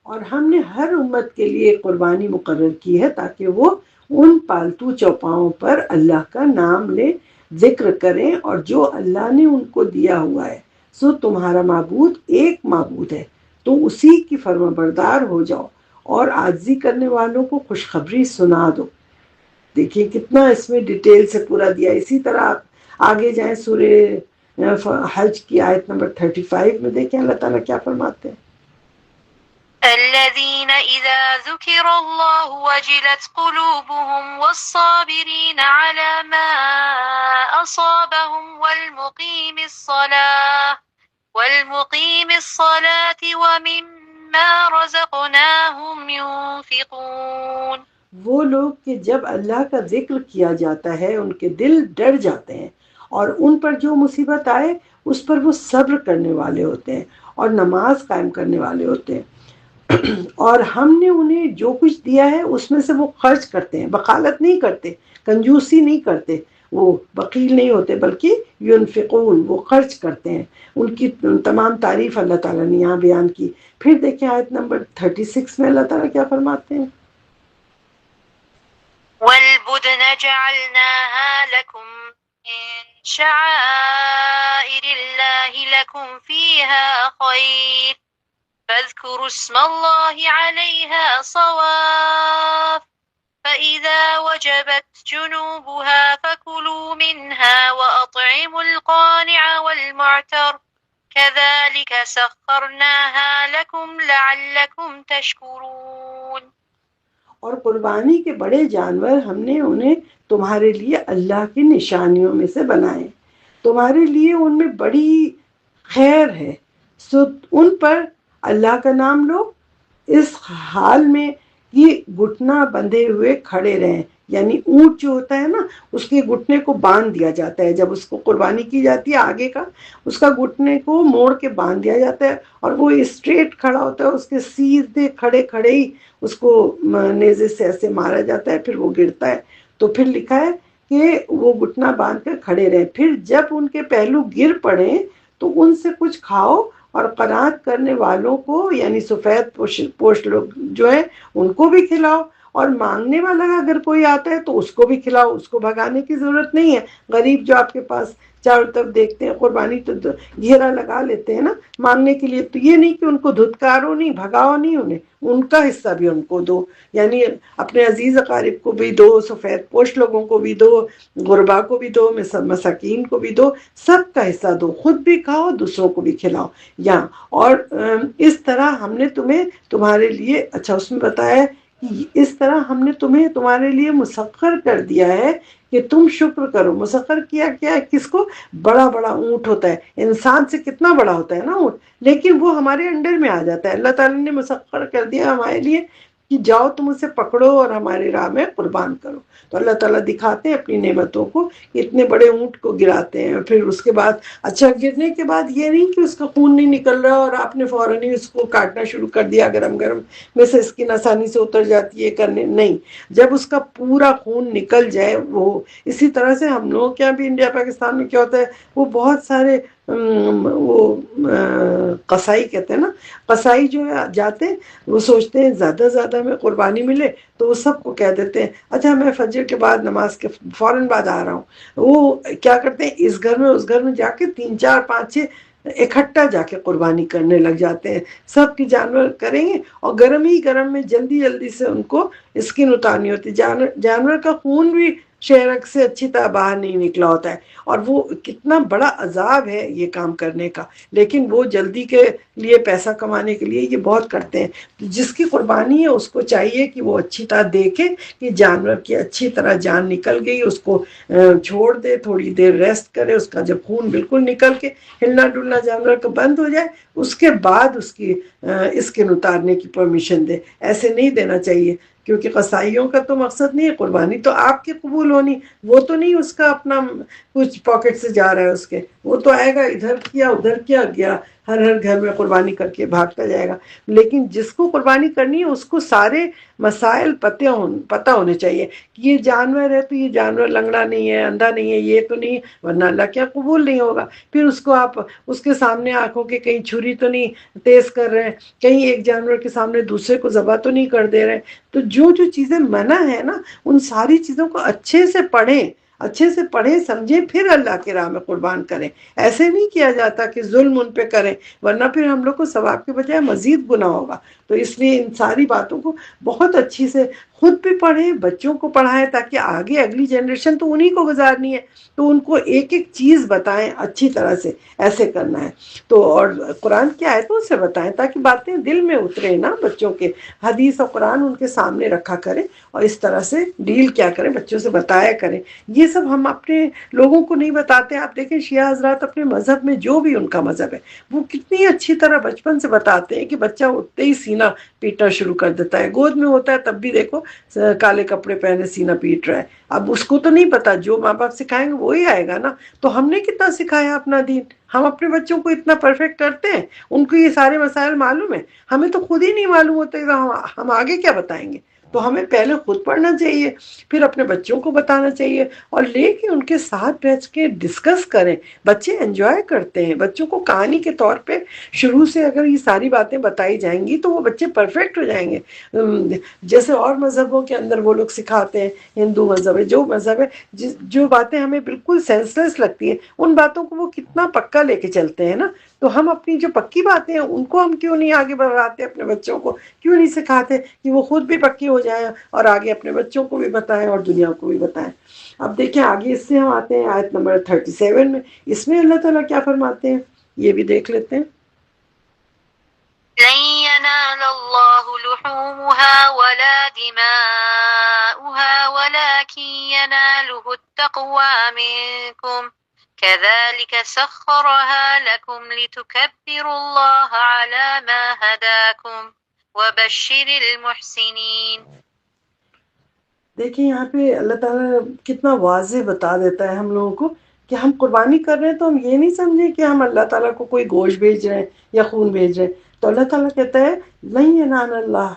اور ہم نے ہر امت کے لیے قربانی مقرر کی ہے تاکہ وہ ان پالتو چوپاؤں پر اللہ کا نام لے، ذکر کریں، اور جو اللہ نے ان کو دیا ہوا ہے سو تمہارا معبود ایک معبود ہے، تو اسی کی فرما بردار ہو جاؤ اور عاجزی کرنے والوں کو خوشخبری سنا دو۔ دیکھیے کتنا اس میں ڈیٹیل سے پورا دیا۔ اسی طرح آپ آگے جائیں سورہ حج کی آیت نمبر 35 میں دیکھیں اللہ تعالیٰ کیا فرماتے ہیں۔ الذين إذا ذكر الله وجلت قلوبهم والصابرين على ما أصابهم والمقيم الصلاة ومما رزقناهم ينفقون۔ وہ لوگ کہ جب اللہ کا ذکر کیا جاتا ہے ان کے دل ڈر جاتے ہیں، اور ان پر جو مصیبت آئے اس پر وہ صبر کرنے والے ہوتے ہیں اور نماز قائم کرنے والے ہوتے ہیں، اور ہم نے انہیں جو کچھ دیا ہے اس میں سے وہ خرچ کرتے ہیں، بخالت نہیں کرتے، کنجوسی نہیں کرتے، وہ بخیل نہیں ہوتے بلکہ ینفقون، وہ خرچ کرتے ہیں۔ ان کی تمام تعریف اللہ تعالیٰ نے یہاں بیان کی۔ پھر دیکھیں آیت نمبر 36 میں اللہ تعالیٰ کیا فرماتے ہیں۔ والبدن جعلناها لكم من شعائر الله لكم فيها خير فاذكروا اسم الله عليها صواف فإذا وجبت جنوبها فكلوا منها وأطعموا القانع والمعتر كذلك سخرناها لكم لعلكم تشكرون۔ اور قربانی کے بڑے جانور ہم نے انہیں تمہارے لیے اللہ کی نشانیوں میں سے بنائے، تمہارے لیے ان میں بڑی خیر ہے، سو ان پر اللہ کا نام لو، اس حال میں کہ گھٹنا بندھے ہوئے کھڑے رہیں، یعنی اونٹ جو ہوتا ہے نا اس کے گھٹنے کو باندھ دیا جاتا ہے، جب اس کو قربانی کی جاتی ہے آگے کا اس کا گھٹنے کو موڑ کے باندھ دیا جاتا ہے اور وہ اسٹریٹ کھڑا ہوتا ہے، اس کے سیدھے کھڑے کھڑے ہی اس کو نیزے سے ایسے مارا جاتا ہے، پھر وہ گرتا ہے، تو پھر لکھا ہے کہ وہ گھٹنا باندھ کر کھڑے رہیں، پھر جب ان کے پہلو گر پڑیں تو ان سے کچھ کھاؤ، اور قناعت کرنے والوں کو یعنی سفید پوش لوگ جو ہیں ان کو بھی کھلاؤ، اور مانگنے والا اگر کوئی آتا ہے تو اس کو بھی کھلاؤ، اس کو بھگانے کی ضرورت نہیں ہے۔ غریب جو آپ کے پاس چاروں طرف دیکھتے ہیں قربانی تو گھیرا لگا لیتے ہیں نا مانگنے کے لیے، تو یہ نہیں کہ ان کو دھتکارو نہیں، بھگاؤ نہیں، انہیں ان کا حصہ بھی ان کو دو، یعنی اپنے عزیز اقارب کو بھی دو، سفید پوش لوگوں کو بھی دو، غربا کو بھی دو، مساکین کو بھی دو، سب کا حصہ دو، خود بھی کھاؤ دوسروں کو بھی کھلاؤ۔ یا اور اس طرح ہم نے تمہیں تمہارے لیے اچھا اس میں بتایا کہ اس طرح ہم نے تمہیں تمہارے لیے مسخر کر دیا ہے کہ تم شکر کرو۔ مسخر کیا کیا ہے کس کو؟ بڑا بڑا اونٹ ہوتا ہے، انسان سے کتنا بڑا ہوتا ہے نا اونٹ، لیکن وہ ہمارے انڈر میں آ جاتا ہے۔ اللہ تعالیٰ نے مسخر کر دیا ہمارے لیے کہ جاؤ تم اسے پکڑو اور ہماری راہ میں قربان کرو۔ تو اللہ تعالیٰ دکھاتے ہیں اپنی نعمتوں کو، اتنے بڑے اونٹ کو گراتے ہیں، پھر اس کے بعد اچھا گرنے کے بعد یہ نہیں کہ اس کا خون نہیں نکل رہا اور آپ نے فوراً ہی اس کو کاٹنا شروع کر دیا، گرم گرم میں سے اسکن آسانی سے اتر جاتی ہے کرنے نہیں، جب اس کا پورا خون نکل جائے وہ اسی طرح سے ہم لوگوں کے یہاں بھی انڈیا پاکستان میں کیا ہوتا ہے، وہ بہت سارے وہ قصائی کہتے ہیں نا، قصائی جو ہے جاتے ہیں وہ سوچتے ہیں زیادہ زیادہ میں قربانی ملے تو وہ سب کو کہہ دیتے ہیں اچھا میں فجر کے بعد نماز کے فوراً بعد آ رہا ہوں۔ وہ کیا کرتے ہیں اس گھر میں اس گھر میں جا کے 3 4 5 6 اکٹھا جا کے قربانی کرنے لگ جاتے ہیں، سب کی جانور کریں گے اور گرم ہی گرم میں جلدی جلدی سے ان کو اسکن اتارنی ہوتی، جانور کا خون بھی شہرک سے اچھی طرح باہر نہیں نکلا ہوتا ہے، اور وہ کتنا بڑا عذاب ہے یہ کام کرنے کا، لیکن وہ جلدی کے لیے پیسہ کمانے کے لیے یہ بہت کرتے ہیں۔ جس کی قربانی ہے اس کو چاہیے کہ وہ اچھی طرح دیکھے کہ جانور کی اچھی طرح جان نکل گئی، اس کو چھوڑ دے، تھوڑی دیر ریسٹ کرے، اس کا جب خون بالکل نکل کے ہلنا ڈلنا جانور کا بند ہو جائے اس کے بعد اس کی اسکن اتارنے کی پرمیشن دے، ایسے نہیں دینا چاہیے، کیونکہ قصائیوں کا تو مقصد نہیں ہے قربانی تو آپ کی قبول ہونی، وہ تو نہیں اس کا اپنا کچھ پاکٹ سے جا رہا ہے اس کے، وہ تو آئے گا ادھر کیا ادھر کیا گیا ہر گھر میں قربانی کر کے بھاگتا جائے گا، لیکن جس کو قربانی کرنی ہے اس کو سارے مسائل پتہ ہونے چاہیے کہ یہ جانور ہے تو یہ جانور لنگڑا نہیں ہے، اندھا نہیں ہے، یہ تو نہیں، ورنہ اللہ کیا قبول نہیں ہوگا۔ پھر اس کو آپ اس کے سامنے آنکھوں کے کہیں چھری تو نہیں تیز کر رہے ہیں، کہیں ایک جانور کے سامنے دوسرے کو ذبح تو نہیں کر دے رہے۔ تو جو چیزیں منع ہے نا، ان ساری چیزوں کو اچھے سے پڑھیں سمجھیں، پھر اللہ کی راہ میں قربان کریں۔ ایسے نہیں کیا جاتا کہ ظلم ان پہ کریں، ورنہ پھر ہم لوگ کو ثواب کے بجائے مزید گناہ ہوگا۔ تو اس لیے ان ساری باتوں کو بہت اچھی سے خود بھی پڑھیں، بچوں کو پڑھائیں، تاکہ آگے اگلی جنریشن تو انہی کو گزارنی ہے، تو ان کو ایک ایک چیز بتائیں اچھی طرح سے، ایسے کرنا ہے تو، اور قرآن کی آیتوں سے بتائیں تاکہ باتیں دل میں اترے نا بچوں کے۔ حدیث اور قرآن ان کے سامنے رکھا کریں اور اس طرح سے ڈیل کیا کریں، بچوں سے بتایا کریں۔ یہ سب ہم اپنے لوگوں کو نہیں بتاتے۔ آپ دیکھیں شیعہ حضرات اپنے مذہب میں، جو بھی ان کا مذہب ہے، وہ کتنی اچھی طرح بچپن سے بتاتے ہیں کہ بچہ اٹھتے ہی سینہ پیٹنا شروع کر دیتا ہے، گود میں ہوتا ہے تب بھی دیکھو کالے کپڑے پہنے سینہ پیٹ رہا ہے۔ اب اس کو تو نہیں پتا، جو ماں باپ سکھائیں گے وہی آئے گا نا۔ تو ہم نے کتنا سکھایا اپنا دین، ہم اپنے بچوں کو اتنا پرفیکٹ کرتے ہیں، ان کو یہ سارے مسائل معلوم ہیں، ہمیں تو خود ہی نہیں معلوم ہوتے، ہم آگے کیا بتائیں گے؟ تو ہمیں پہلے خود پڑھنا چاہیے، پھر اپنے بچوں کو بتانا چاہیے، اور لے کے ان کے ساتھ بیٹھ کے ڈسکس کریں۔ بچے انجوائے کرتے ہیں، بچوں کو کہانی کے طور پہ شروع سے اگر یہ ساری باتیں بتائی جائیں گی تو وہ بچے پرفیکٹ ہو جائیں گے۔ جیسے اور مذہبوں کے اندر وہ لوگ سکھاتے ہیں، ہندو مذہب ہے، جو مذہب ہے، جو باتیں ہمیں بالکل سینس لیس لگتی ہیں، ان باتوں کو وہ کتنا پکا لے کے چلتے ہیں نا۔ تو ہم اپنی جو پکی باتیں ہیں ان کو ہم کیوں نہیں آگے بڑھاتے، اپنے بچوں کو کیوں نہیں سکھاتے کہ وہ خود بھی پکی ہو جائیں اور آگے اپنے بچوں کو بھی بتائیں اور دنیا کو بھی بتائیں۔ اب دیکھیں آگے اس سے ہم آتے ہیں آیت نمبر 37 میں، اس میں اللہ تعالیٰ کیا فرماتے ہیں یہ بھی دیکھ لیتے ہیں۔ لن ينال الله لحومها ولا دماؤها ولكن يناله التقوى منكم كذلك سخرها لكم لتكبروا الله على ما هداكم وبشر المحسنين۔ دیکھیں یہاں پہ اللہ تعالیٰ کتنا واضح بتا دیتا ہے ہم لوگوں کو کہ ہم قربانی کر رہے ہیں تو ہم یہ نہیں سمجھیں کہ ہم اللہ تعالیٰ کو کوئی گوشت بھیج رہے ہیں یا خون بھیج رہے ہیں۔ تو اللہ تعالیٰ کہتا ہے لن ینال اللہ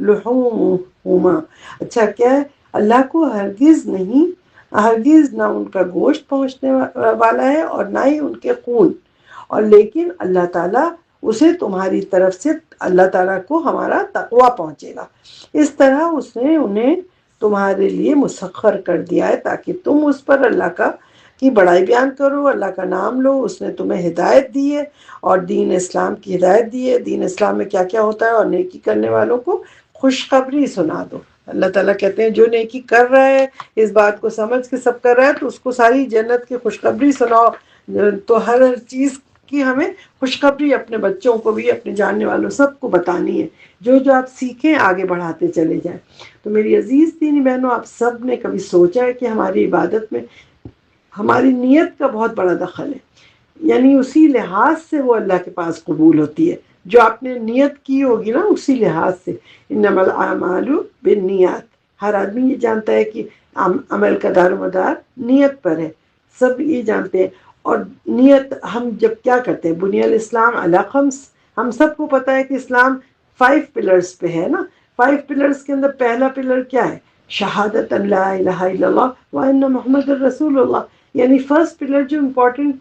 لحومہما، اچھا کیا ہے، اللہ کو ہرگز نہ ان کا گوشت پہنچنے والا ہے اور نہ ہی ان کے خون، اور لیکن اللہ تعالیٰ اسے تمہاری طرف سے، اللہ تعالیٰ کو ہمارا تقویٰ پہنچے گا، اس طرح اس نے انہیں تمہارے لیے مسخر کر دیا ہے تاکہ تم اس پر اللہ کی بڑائی بیان کرو، اللہ کا نام لو۔ اس نے تمہیں ہدایت دی ہے اور دین اسلام کی ہدایت دی ہے، دین اسلام میں کیا کیا ہوتا ہے، اور نیکی کرنے والوں کو خوشخبری سنا دو۔ اللہ تعالیٰ کہتے ہیں جو نیکی کر رہا ہے، اس بات کو سمجھ کے سب کر رہا ہے، تو اس کو ساری جنت کی خوشخبری سناؤ۔ تو ہر چیز کی ہمیں خوشخبری اپنے بچوں کو بھی، اپنے جاننے والوں سب کو بتانی ہے، جو آپ سیکھیں آگے بڑھاتے چلے جائیں۔ تو میری عزیز دینی بہنوں، آپ سب نے کبھی سوچا ہے کہ ہماری عبادت میں ہماری نیت کا بہت بڑا دخل ہے، یعنی اسی لحاظ سے وہ اللہ کے پاس قبول ہوتی ہے، جو آپ نے نیت کی ہوگی نا اسی لحاظ سے۔ انما الاعمال بالنیات، ہر آدمی یہ جانتا ہے کہ عمل کا دار و مدار نیت پر ہے، سب یہ جانتے ہیں۔ اور نیت ہم جب کیا کرتے ہیں، بنی الاسلام علی خمس، ہم سب کو پتہ ہے کہ اسلام 5 پلرز پہ ہے نا۔ 5 پلرز کے اندر پہلا پلر کیا ہے؟ شہادت ان لا الہ الا اللہ وان محمد الرسول اللہ، یعنی فرسٹ پلر جو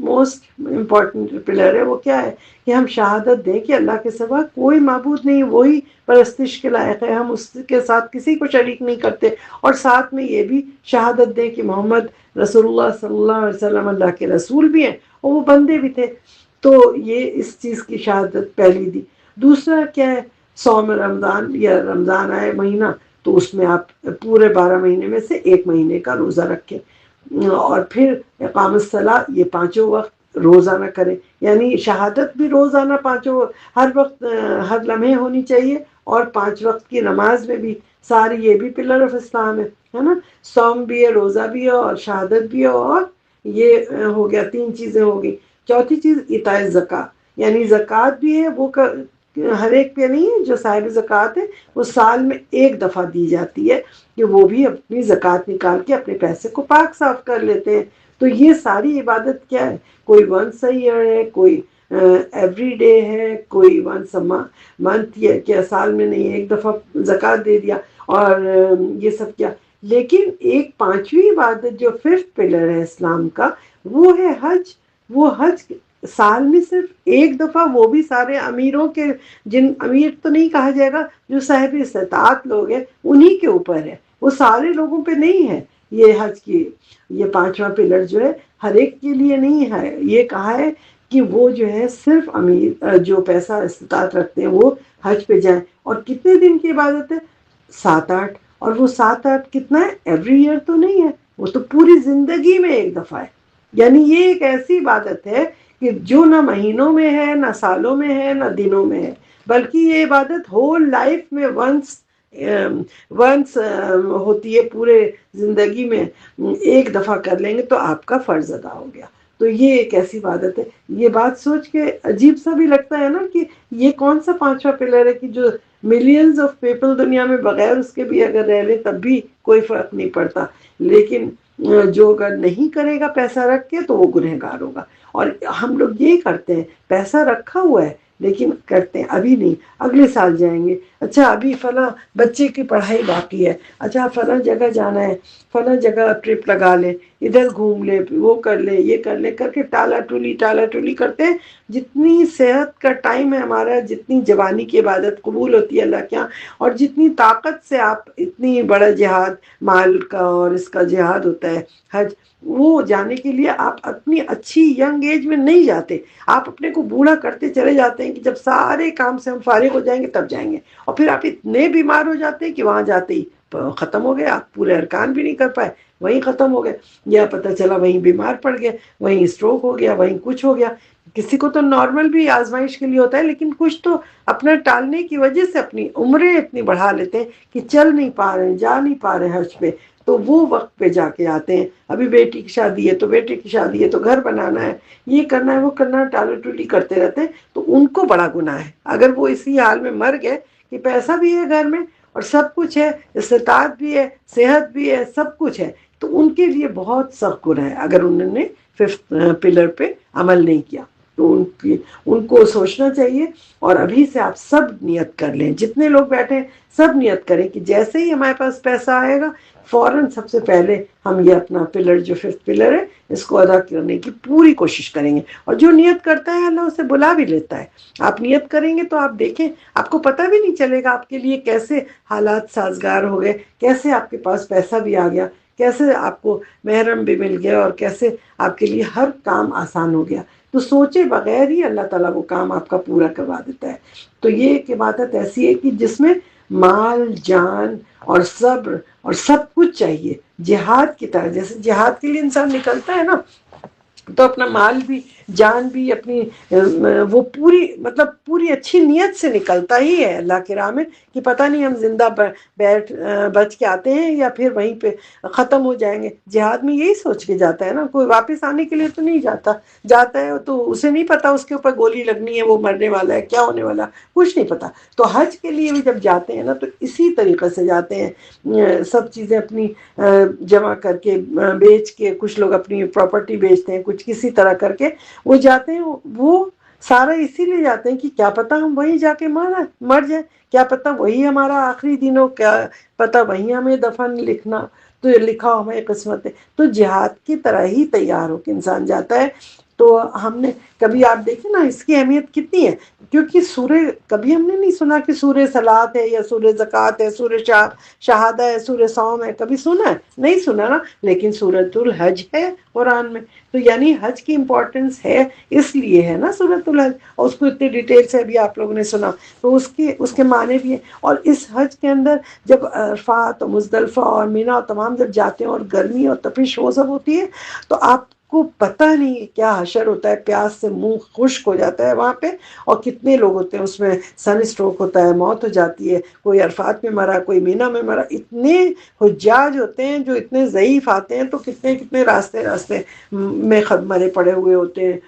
موسٹ امپورٹنٹ پلر ہے وہ کیا ہے کہ ہم شہادت دیں کہ اللہ کے سوا کوئی معبود نہیں، وہی پرستش کے لائق ہے، ہم اس کے ساتھ کسی کو شریک نہیں کرتے، اور ساتھ میں یہ بھی شہادت دیں کہ محمد رسول اللہ صلی اللہ علیہ وسلم اللہ کے رسول بھی ہیں اور وہ بندے بھی تھے۔ تو یہ اس چیز کی شہادت پہلی دی۔ دوسرا کیا ہے؟ صوم رمضان، یا رمضان آئے مہینہ تو اس میں آپ پورے 12 مہینے میں سے 1 مہینے کا روزہ رکھیں، اور پھر اقام الصلاۃ، یہ 5 وقت روزانہ کریں، یعنی شہادت بھی روزانہ 5 ہر وقت ہر لمحے ہونی چاہیے، اور 5 وقت کی نماز میں بھی ساری، یہ بھی پلر آف اسلام ہے نا۔ صوم بھی ہے، روزہ بھی ہے، اور شہادت بھی ہے، اور یہ ہو گیا 3 چیزیں ہو گئی۔ چوتھی چیز ایتاء زکوٰۃ، یعنی زکوٰۃ بھی ہے، وہ ہر ایک پہ نہیں ہے، جو صاحب زکوٰۃ ہے وہ سال میں 1 دفعہ دی جاتی ہے، کہ وہ بھی اپنی زکوٰۃ نکال کے اپنے پیسے کو پاک صاف کر لیتے ہیں۔ تو یہ ساری عبادت کیا ہے؟ کوئی ونس اے ایئر ہے، کوئی ایوری ڈے ہے، کوئی ونس منتھ یا کیا سال میں نہیں، ایک دفعہ زکوٰۃ دے دیا اور یہ سب کیا. لیکن ایک پانچویں عبادت جو ففتھ پلر ہے اسلام کا، وہ ہے حج. وہ حج سال میں صرف ایک دفعہ، وہ بھی سارے امیروں کے، جن امیر تو نہیں کہا جائے گا، جو صاحب استطاعت لوگ ہیں انہی کے اوپر ہے، وہ سارے لوگوں پہ نہیں ہے. یہ حج کی یہ پانچواں پلر جو ہے ہر ایک کے لیے نہیں ہے. یہ کہا ہے کہ وہ جو ہے صرف امیر جو پیسہ استطاعت رکھتے ہیں وہ حج پہ جائیں. اور کتنے دن کی عبادت ہے؟ 7-8. اور وہ 7-8 کتنا ہے؟ ایوری ایئر تو نہیں ہے، وہ تو پوری زندگی میں ایک دفعہ ہے. یعنی یہ ایک ایسی عبادت ہے کہ جو نہ مہینوں میں ہے، نہ سالوں میں ہے، نہ دنوں میں ہے، بلکہ یہ عبادت ہول لائف میں ونس ہوتی ہے. پورے زندگی میں ایک دفعہ کر لیں گے تو آپ کا فرض ادا ہو گیا. تو یہ ایک ایسی عبادت ہے. یہ بات سوچ کے عجیب سا بھی لگتا ہے نا کہ یہ کون سا پانچواں پلر ہے کہ جو ملینز آف پیپل دنیا میں بغیر اس کے بھی اگر رہ لیں تب بھی کوئی فرق نہیں پڑتا، لیکن جو اگر نہیں کرے گا پیسہ رکھ کے تو وہ گنہگار ہوگا. اور ہم لوگ یہ کرتے ہیں، پیسہ رکھا ہوا ہے لیکن کرتے ہیں ابھی نہیں، اگلے سال جائیں گے. اچھا ابھی فلاں بچے کی پڑھائی باقی ہے، اچھا فلاں جگہ جانا ہے، فلاں جگہ ٹرپ لگا لے، ادھر گھوم لے، وہ کر لے، یہ کر لے، کر کے ٹالا ٹولی کرتے ہیں. جتنی صحت کا ٹائم ہے ہمارا، جتنی جوانی کی عبادت قبول ہوتی ہے اللہ کے یہاں، اور جتنی طاقت سے آپ اتنی بڑا جہاد مال کا اور اس کا جہاد ہوتا ہے حج، وہ جانے کے لیے آپ اپنی اچھی ینگ ایج میں نہیں جاتے، آپ اپنے کو بوڑھا کرتے چلے جاتے ہیں کہ جب سارے کام سے ہم فارغ ہو جائیں گے تب جائیں گے. اور پھر آپ اتنے بیمار ہو جاتے ہیں کہ وہاں جاتے ہی ختم ہو گئے، آپ پورے ارکان بھی نہیں کر پائے، وہیں ختم ہو گئے، یا پتہ چلا وہیں بیمار پڑ گئے، وہیں اسٹروک ہو گیا، وہیں کچھ ہو گیا. کسی کو تو نارمل بھی آزمائش کے لیے ہوتا ہے، لیکن کچھ تو اپنا ٹالنے کی وجہ سے اپنی عمریں اتنی بڑھا لیتے ہیں کہ چل نہیں پا رہے، جا نہیں پا رہے حج پہ، تو وہ وقت پہ جا کے آتے ہیں. ابھی بیٹی کی شادی ہے تو بیٹے کی شادی ہے تو گھر بنانا ہے، یہ کرنا ہے وہ کرنا ہے، ٹالا ٹولی کرتے رہتے ہیں. تو ان کو بڑا گناہ ہے. اگر وہ اسی حال میں مر گئے کہ پیسہ بھی ہے گھر میں اور سب کچھ ہے، استطاعت بھی ہے، صحت بھی ہے، سب کچھ ہے، تو ان کے لیے بہت سخت گناہ ہے اگر انہوں نے ففتھ پلر پہ عمل نہیں کیا. تو ان کو سوچنا چاہیے. اور ابھی سے آپ سب نیت کر لیں، جتنے لوگ بیٹھے ہیں سب نیت کریں کہ جیسے ہی ہمارے پاس پیسہ آئے گا فوراً سب سے پہلے ہم یہ اپنا پلر جو ففتھ پلر ہے اس کو ادا کرنے کی پوری کوشش کریں گے. اور جو نیت کرتا ہے اللہ اسے بلا بھی لیتا ہے. آپ نیت کریں گے تو آپ دیکھیں، آپ کو پتہ بھی نہیں چلے گا آپ کے لیے کیسے حالات سازگار ہو گئے، کیسے آپ کے پاس پیسہ بھی آ گیا، کیسے آپ کو محرم بھی مل گیا، اور کیسے آپ کے لیے ہر کام آسان ہو گیا. تو سوچے بغیر ہی اللہ تعالیٰ وہ کام آپ کا پورا کروا دیتا ہے. تو یہ ایک عبادت ایسی ہے کہ جس میں مال، جان اور صبر اور سب کچھ چاہیے. جہاد کی طرح، جیسے جہاد کے لیے انسان نکلتا ہے نا، تو اپنا مال بھی، جان بھی، اپنی وہ پوری مطلب پوری اچھی نیت سے نکلتا ہی ہے اللہ کی راہ میں کہ پتہ نہیں ہم زندہ بچ کے آتے ہیں یا پھر وہیں پہ ختم ہو جائیں گے. جہاد میں یہی سوچ کے جاتا ہے نا، کوئی واپس آنے کے لیے تو نہیں جاتا ہے تو اسے نہیں پتا اس کے اوپر گولی لگنی ہے، وہ مرنے والا ہے، کیا ہونے والا، کچھ نہیں پتا. تو حج کے لیے بھی جب جاتے ہیں نا تو اسی طریقے سے جاتے ہیں، سب چیزیں اپنی جمع کر کے بیچ کے، کچھ لوگ اپنی پراپرٹی بیچتے ہیں، کچھ کسی طرح کر کے وہ جاتے ہیں. وہ سارا اسی لیے جاتے ہیں کہ کیا پتا ہم وہیں جا کے مر جائیں، کیا پتا وہی ہمارا آخری دن ہو، کیا پتا وہیں ہمیں دفن لکھا ہو ہمیں قسمت ہے. تو جہاد کی طرح ہی تیار ہو کے انسان جاتا ہے. تو ہم نے کبھی، آپ دیکھیں نا اس کی اہمیت کتنی ہے، کیونکہ سورہ کبھی ہم نے نہیں سنا کہ سورہ صلاۃ ہے یا سورہ زکوٰۃ ہے، سورہ شہادہ ہے، سورہ صوم ہے، کبھی سنا ہے؟ نہیں سنا نا. لیکن سورۃ الحج ہے قرآن میں، تو یعنی حج کی امپورٹنس ہے، اس لیے ہے نا سورۃ الحج. اور اس کو اتنی ڈیٹیل سے بھی آپ لوگوں نے سنا، تو اس کے معنی بھی ہیں. اور اس حج کے اندر جب عرفات اور مزدلفہ اور مینا اور تمام جب جاتے ہیں اور گرمی اور تپش وہ سب ہوتی ہے، تو آپ کو پتہ نہیں کیا حشر ہوتا ہے، پیاس سے منہ خشک ہو جاتا ہے وہاں پہ. اور کتنے لوگ ہوتے ہیں اس میں سن اسٹروک ہوتا ہے، موت ہو جاتی ہے، کوئی عرفات میں مرا، کوئی مینا میں مرا. اتنے حجاج ہوتے ہیں جو اتنے ضعیف آتے ہیں، تو کتنے راستے میں مرے پڑے ہوئے ہوتے ہیں،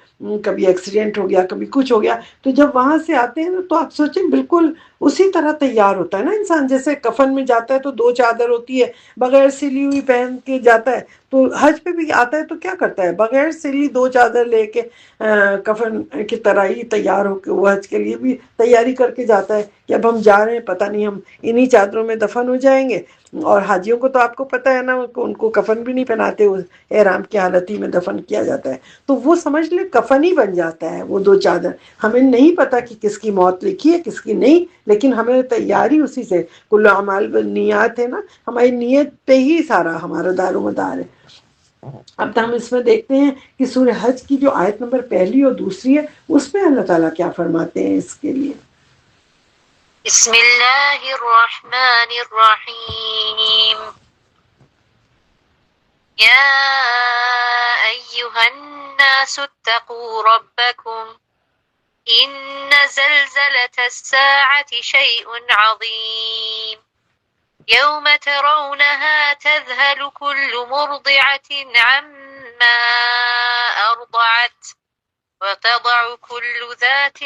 کبھی ایکسیڈنٹ ہو گیا، کبھی کچھ ہو گیا. تو جب وہاں سے آتے ہیں تو آپ سوچیں بالکل اسی طرح تیار ہوتا ہے نا انسان. جیسے کفن میں جاتا ہے تو 2 چادر ہوتی ہے، بغیر سلی ہوئی پہن کے جاتا ہے. تو حج پہ بھی آتا ہے تو کیا کرتا ہے؟ بغیر سلی 2 چادر لے کے کفن کی طرح ہی تیار ہو کے وہ حج کے لیے بھی تیاری کر کے جاتا ہے کہ اب ہم جا رہے ہیں، پتہ نہیں ہم انہی چادروں میں دفن ہو جائیں گے. اور حاجیوں کو تو آپ کو پتہ ہے نا، ان کو کفن بھی نہیں پہناتے، احرام کی حالت ہی میں دفن کیا جاتا ہے. تو وہ سمجھ لے کفن ہی بن جاتا ہے وہ 2 چادر. ہمیں نہیں پتا کہ کس کی موت لکھی ہے کس کی نہیں، لیکن ہمیں تیاری اسی سے. کل اعمال بالنیات ہے نا، ہماری نیت پہ ہی سارا ہمارا دار و مدار ہے. اب ہم اس میں دیکھتے ہیں کہ سورہ حج کی جو آیت نمبر 1 اور 2 ہے، اس میں اللہ تعالیٰ کیا فرماتے ہیں اس کے لیے. بسم اللہ الرحمن الرحیم. یا ایہا الناس اتقوا ربکم ان زلزلة الساعة شیء عظیم یوم ترونها تذهل كل مرضعة عما أرضعت وتضع كل ذات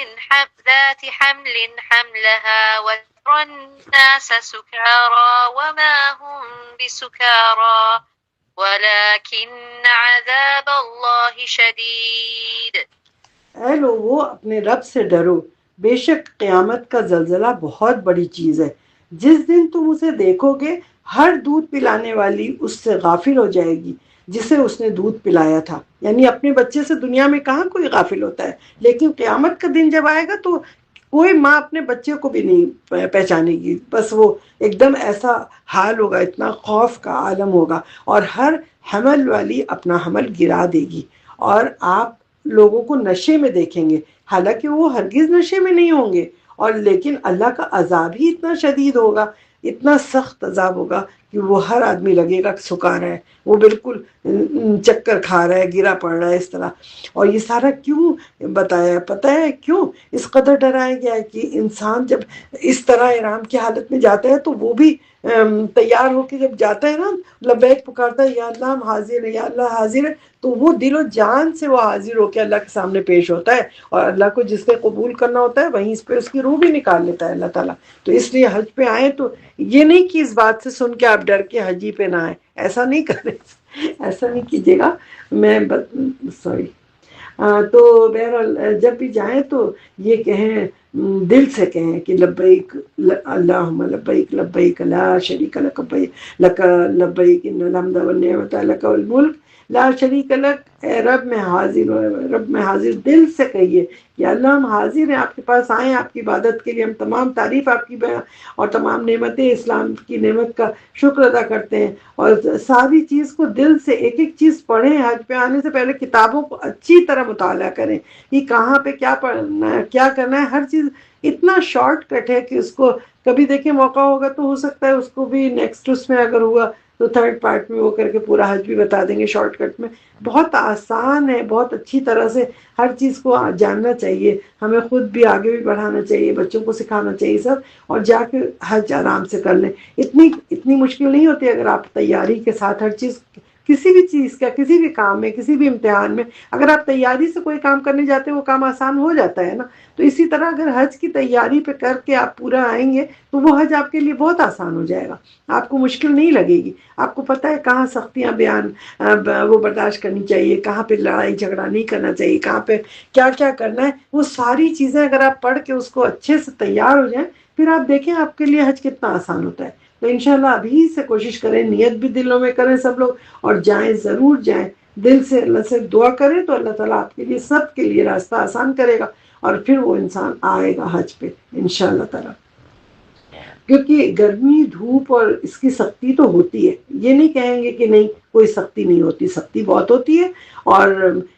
حمل حملها وترى الناس سكارى وما هم بسكارى ولكن عذاب الله شديد. اے لوگو اپنے رب سے ڈرو، بے شک قیامت کا زلزلہ بہت بڑی چیز ہے. جس دن تم اسے دیکھو گے ہر دودھ پلانے والی اس سے غافل ہو جائے گی جسے اس نے دودھ پلایا تھا. یعنی اپنے بچے سے دنیا میں کہاں کوئی غافل ہوتا ہے، لیکن قیامت کا دن جب آئے گا تو کوئی ماں اپنے بچے کو بھی نہیں پہچانے گی. بس وہ ایک دم ایسا حال ہوگا، اتنا خوف کا عالم ہوگا، اور ہر حمل والی اپنا حمل گرا دے گی. اور آپ لوگوں کو نشے میں دیکھیں گے، حالانکہ وہ ہرگز نشے میں نہیں ہوں گے. اور لیکن اللہ کا عذاب ہی اتنا شدید ہوگا، اتنا سخت عذاب ہوگا کہ وہ ہر آدمی لگے گا سکھا رہا ہے، وہ بالکل چکر کھا رہا ہے، گرا پڑ رہا ہے اس طرح. اور یہ سارا کیوں بتایا؟ پتہ ہے کیوں اس قدر ڈرایا گیا ہے؟ کہ انسان جب اس طرح احرام کی حالت میں جاتا ہے تو وہ بھی تیار ہو کے جب جاتا ہے نا، لبیک پکارتا ہے، یا اللہ ہم حاضر ہیں، یا اللہ حاضر ہے، تو وہ دل و جان سے وہ حاضر ہو کے اللہ کے سامنے پیش ہوتا ہے. اور اللہ کو جس سے قبول کرنا ہوتا ہے وہیں اس پہ اس کی روح بھی نکال لیتا ہے اللہ تعالیٰ. تو اس لیے حج پہ آئیں تو یہ نہیں کہ اس بات سے سن کے آپ ڈر کے حجی پہ نہ آئیں، ایسا نہیں کریں، ایسا نہیں کیجیے گا. میں سوری. تو بہرحال جب بھی جائیں تو یہ کہیں، دل سے کہیں کہ لبیک اللہم لبیک لبیک لا شریک لک لبیک ان الحمد والنعمت لک والملک لا شریک لک. اے رب میں حاضر ہوں، رب میں حاضر. دل سے کہیے کہ اللہ ہم حاضر ہیں، آپ کے پاس آئیں آپ کی عبادت کے لیے. ہم تمام تعریف آپ کی اور تمام نعمتیں، اسلام کی نعمت کا شکر ادا کرتے ہیں. اور ساری چیز کو دل سے ایک ایک چیز پڑھیں. حج پہ آنے سے پہلے کتابوں کو اچھی طرح مطالعہ کریں کہ کہاں پہ کیا پڑھنا ہے، کیا کرنا ہے. ہر چیز اتنا شارٹ کٹ ہے کہ اس کو کبھی دیکھیں موقع ہوگا تو ہو سکتا ہے اس کو بھی نیکسٹ اس میں اگر ہوا تو 3rd پارٹ میں وہ کر کے پورا حج بھی بتا دیں گے شارٹ کٹ میں. بہت آسان ہے، بہت اچھی طرح سے ہر چیز کو جاننا چاہیے. ہمیں خود بھی آگے بھی بڑھانا چاہیے، بچوں کو سکھانا چاہیے سب، اور جا کے حج آرام سے کر لیں. اتنی مشکل نہیں ہوتی اگر آپ تیاری کے ساتھ ہر چیز، کسی بھی چیز کا، کسی بھی کام میں، کسی بھی امتحان میں اگر آپ تیاری سے کوئی کام کرنے جاتے ہیں وہ کام آسان ہو جاتا ہے نا. تو اسی طرح اگر حج کی تیاری پہ کر کے آپ پورا آئیں گے تو وہ حج آپ کے لیے بہت آسان ہو جائے گا، آپ کو مشکل نہیں لگے گی. آپ کو پتہ ہے کہاں سختیاں وہ برداشت کرنی چاہیے، کہاں پہ لڑائی جھگڑا نہیں کرنا چاہیے، کہاں پہ کیا کیا کرنا ہے. وہ ساری چیزیں اگر آپ پڑھ کے اس کو اچھے سے تیار ہو جائیں، پھر آپ دیکھیں آپ کے لیے حج کتنا آسان ہوتا ہے. تو انشاءاللہ ابھی سے کوشش کریں، نیت بھی دلوں میں کریں سب لوگ، اور جائیں، ضرور جائیں. دل سے اللہ سے دعا کریں تو اللہ تعالیٰ آپ کے لیے سب کے لیے راستہ آسان کرے گا، اور پھر وہ انسان آئے گا حج پہ انشاءاللہ تعالیٰ. کیونکہ گرمی، دھوپ اور اس کی سختی تو ہوتی ہے، یہ نہیں کہیں گے کہ نہیں کوئی سختی نہیں ہوتی، سختی بہت ہوتی ہے. اور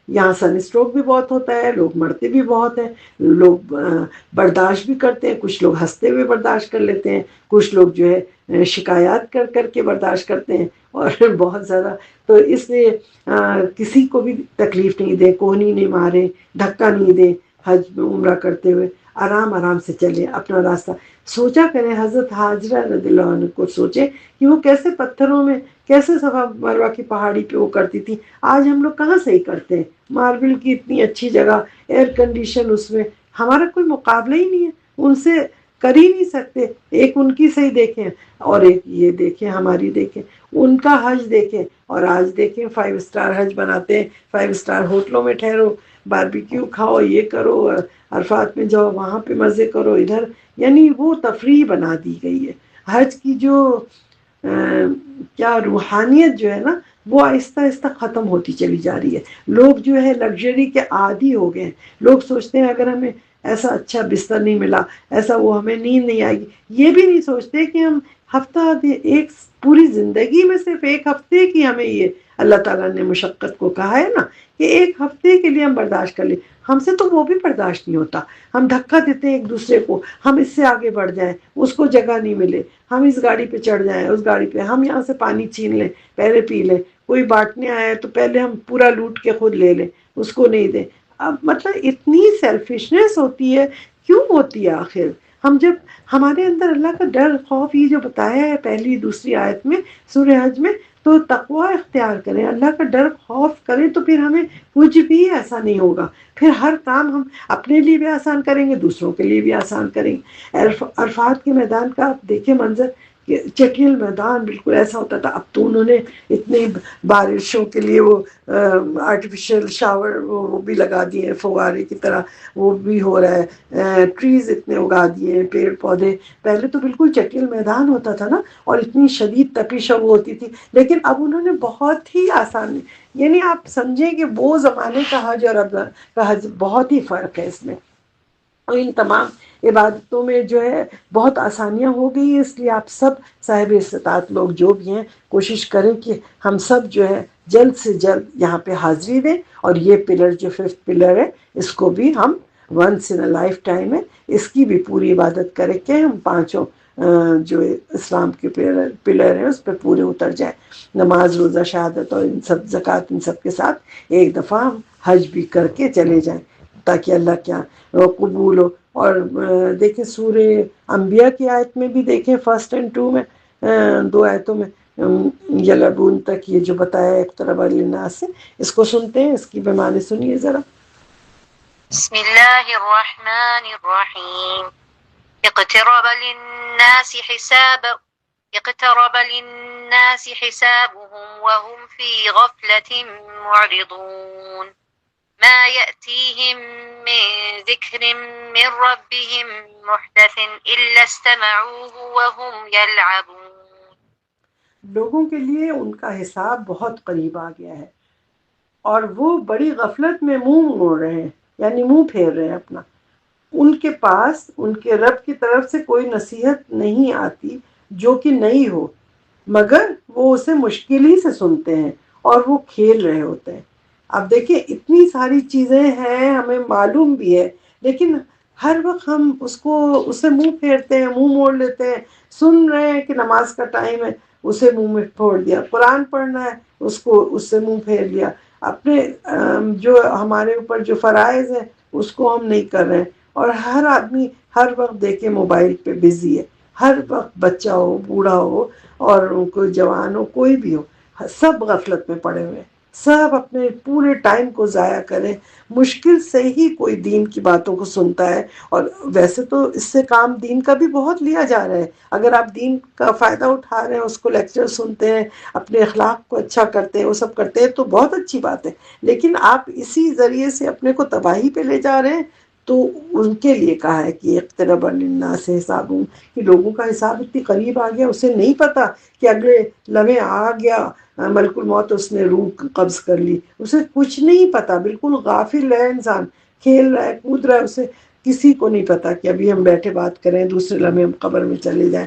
یہاں سن اسٹروک بھی بہت ہوتا ہے، لوگ مرتے بھی بہت ہیں. لوگ برداشت بھی کرتے ہیں، کچھ لوگ ہنستے ہوئے برداشت کر لیتے ہیں، کچھ لوگ جو ہے شکایات کر کر کے برداشت کرتے ہیں، اور بہت زیادہ. تو اس لیے کسی کو بھی تکلیف نہیں دیں، کونی نہیں مارے، دھکا نہیں دیں. حج میں عمرہ کرتے ہوئے آرام سے چلیں اپنا راستہ. سوچا کریں حضرت حاجرہ رضی اللہ عنہ کو، سوچیں کہ وہ کیسے پتھروں میں، کیسے صفا مروہ کی پہاڑی پہ وہ کرتی تھی. آج ہم لوگ کہاں صحیح کرتے ہیں؟ ماربل کی اتنی اچھی جگہ، ایئر کنڈیشن، اس میں ہمارا کوئی مقابلہ ہی نہیں ہے ان سے. کر ہی نہیں سکتے. ایک ان کی صحیح دیکھیں اور ایک یہ دیکھیں ہماری دیکھیں. ان کا حج دیکھیں اور آج دیکھیں 5 اسٹار حج بناتے ہیں, 5 اسٹار ہوٹلوں میں ٹھہرو, باربیکیو کھاؤ, یہ کرو, عرفات میں جاؤ وہاں پہ مزے کرو ادھر. یعنی وہ تفریح بنا دی گئی ہے. حج کی جو کیا روحانیت جو ہے نا وہ آہستہ آہستہ ختم ہوتی چلی جا رہی ہے. لوگ جو ہے لگژری کے عادی ہو گئے ہیں. لوگ سوچتے ہیں اگر ہمیں ایسا اچھا بستر نہیں ملا, ایسا وہ ہمیں نیند نہیں آئے گی. یہ بھی نہیں سوچتے کہ ہم ہفتہ ایک پوری زندگی میں صرف ایک ہفتے کی ہمیں یہ اللہ تعالیٰ نے مشقت کو کہا ہے نا کہ ایک ہفتے کے لیے ہم برداشت کر لیں. ہم سے تو وہ بھی برداشت نہیں ہوتا. ہم دھکا دیتے ہیں ایک دوسرے کو, ہم اس سے آگے بڑھ جائیں, اس کو جگہ نہیں ملے, ہم اس گاڑی پہ چڑھ جائیں, اس گاڑی پہ, ہم یہاں سے پانی چھین لیں, پہلے پی لیں. کوئی بانٹنے آیا ہے تو پہلے ہم پورا لوٹ کے خود لے لیں, اس کو نہیں دیں. اب مطلب اتنی سیلفشنس ہوتی ہے, کیوں ہوتی ہے آخر؟ ہم جب ہمارے اندر اللہ کا ڈر خوف یہ جو بتایا ہے پہلی دوسری آیت میں سورہ حج میں, تو تقوی اختیار کریں, اللہ کا ڈر خوف کریں, تو پھر ہمیں کچھ بھی ایسا نہیں ہوگا. پھر ہر کام ہم اپنے لیے بھی آسان کریں گے, دوسروں کے لیے بھی آسان کریں گے. عرفات کے میدان کا آپ دیکھیں منظر, چٹیل میدان بالکل ایسا ہوتا تھا. اب تو انہوں نے اتنی بارشوں کے لیے وہ آرٹیفیشل شاور وہ بھی لگا دیے ہیں فوارے کی طرح, وہ بھی ہو رہا ہے. ٹریز اتنے اگا دیے ہیں, پیڑ پودے. پہلے تو بالکل چٹیل میدان ہوتا تھا نا, اور اتنی شدید تپش وہ ہوتی تھی. لیکن اب انہوں نے بہت ہی آسان, یعنی آپ سمجھیں کہ وہ زمانے کا حج اور اب کا حج بہت ہی فرق ہے اس میں. اور ان تمام عبادتوں میں جو ہے بہت آسانیاں ہو گئی ہیں. اس لیے آپ سب صاحب استطاعت لوگ جو بھی ہیں کوشش کریں کہ ہم سب جو ہے جلد سے جلد یہاں پہ حاضری دیں. اور یہ پلر جو 5th پلر ہے اس کو بھی ہم once in a lifetime ہے, اس کی بھی پوری عبادت کریں کہ ہم 5 جو اسلام کے پلر ہیں اس پہ پورے اتر جائیں. نماز, روزہ, شہادت اور ان سب زکوٰۃ, ان سب کے ساتھ ایک دفعہ ہم حج بھی کر کے چلے جائیں تاکہ اللہ کیا قبول ہو. اور دیکھیں سورہ انبیاء کی آیت میں بھی دیکھیں 1 اور 2 میں, 2 آیتوں میں یلبون تک یہ جو بتایا ہے اقترب للناس سے, اس کو سنتے ہیں, اس کی بیمانی سنیے ذرا. بسم اللہ الرحمن الرحیم. اقترب للناس حسابهم وهم في غفلة معرضون. ما يأتيهم من ذكر من ربهم محدث إلا استمعوه وهم يلعبون. لوگوں کے لیے ان کا حساب بہت قریب آ گیا ہے اور وہ بڑی غفلت میں منہ موڑ رہے ہیں, یعنی منہ پھیر رہے ہیں اپنا. ان کے پاس ان کے رب کی طرف سے کوئی نصیحت نہیں آتی جو کہ نئی ہو, مگر وہ اسے مشکل ہی سے سنتے ہیں اور وہ کھیل رہے ہوتے ہیں. اب دیکھیں اتنی ساری چیزیں ہیں ہمیں معلوم بھی ہے, لیکن ہر وقت ہم اسے منہ پھیرتے ہیں, منہ موڑ لیتے ہیں. سن رہے ہیں کہ نماز کا ٹائم ہے, اسے منہ میں پھوڑ دیا. قرآن پڑھنا ہے, اس سے منہ پھیر لیا. اپنے جو ہمارے اوپر جو فرائض ہیں اس کو ہم نہیں کر رہے ہیں. اور ہر آدمی ہر وقت دیکھے موبائل پہ بزی ہے, ہر وقت بچہ ہو, بوڑھا ہو, اور کوئی جوان ہو, کوئی بھی ہو, سب غفلت میں پڑے ہوئے ہیں. سب اپنے پورے ٹائم کو ضائع کریں. مشکل سے ہی کوئی دین کی باتوں کو سنتا ہے. اور ویسے تو اس سے کام دین کا بھی بہت لیا جا رہا ہے. اگر آپ دین کا فائدہ اٹھا رہے ہیں, اس کو لیکچر سنتے ہیں, اپنے اخلاق کو اچھا کرتے ہیں, وہ سب کرتے ہیں, تو بہت اچھی بات ہے. لیکن آپ اسی ذریعے سے اپنے کو تباہی پہ لے جا رہے ہیں. تو ان کے لیے کہا ہے کہ اقترب للناس حسابهم, کہ لوگوں کا حساب اتنی قریب آ گیا, اسے نہیں پتا کہ اگلے لمحے آ گیا ملک الموت, اس نے روح قبض کر لی. اسے کچھ نہیں پتا, بالکل غافل ہے انسان, کھیل رہا ہے, کود رہا ہے. اسے کسی کو نہیں پتا کہ ابھی ہم بیٹھے بات کریں, دوسرے لمحے ہم قبر میں چلے جائیں.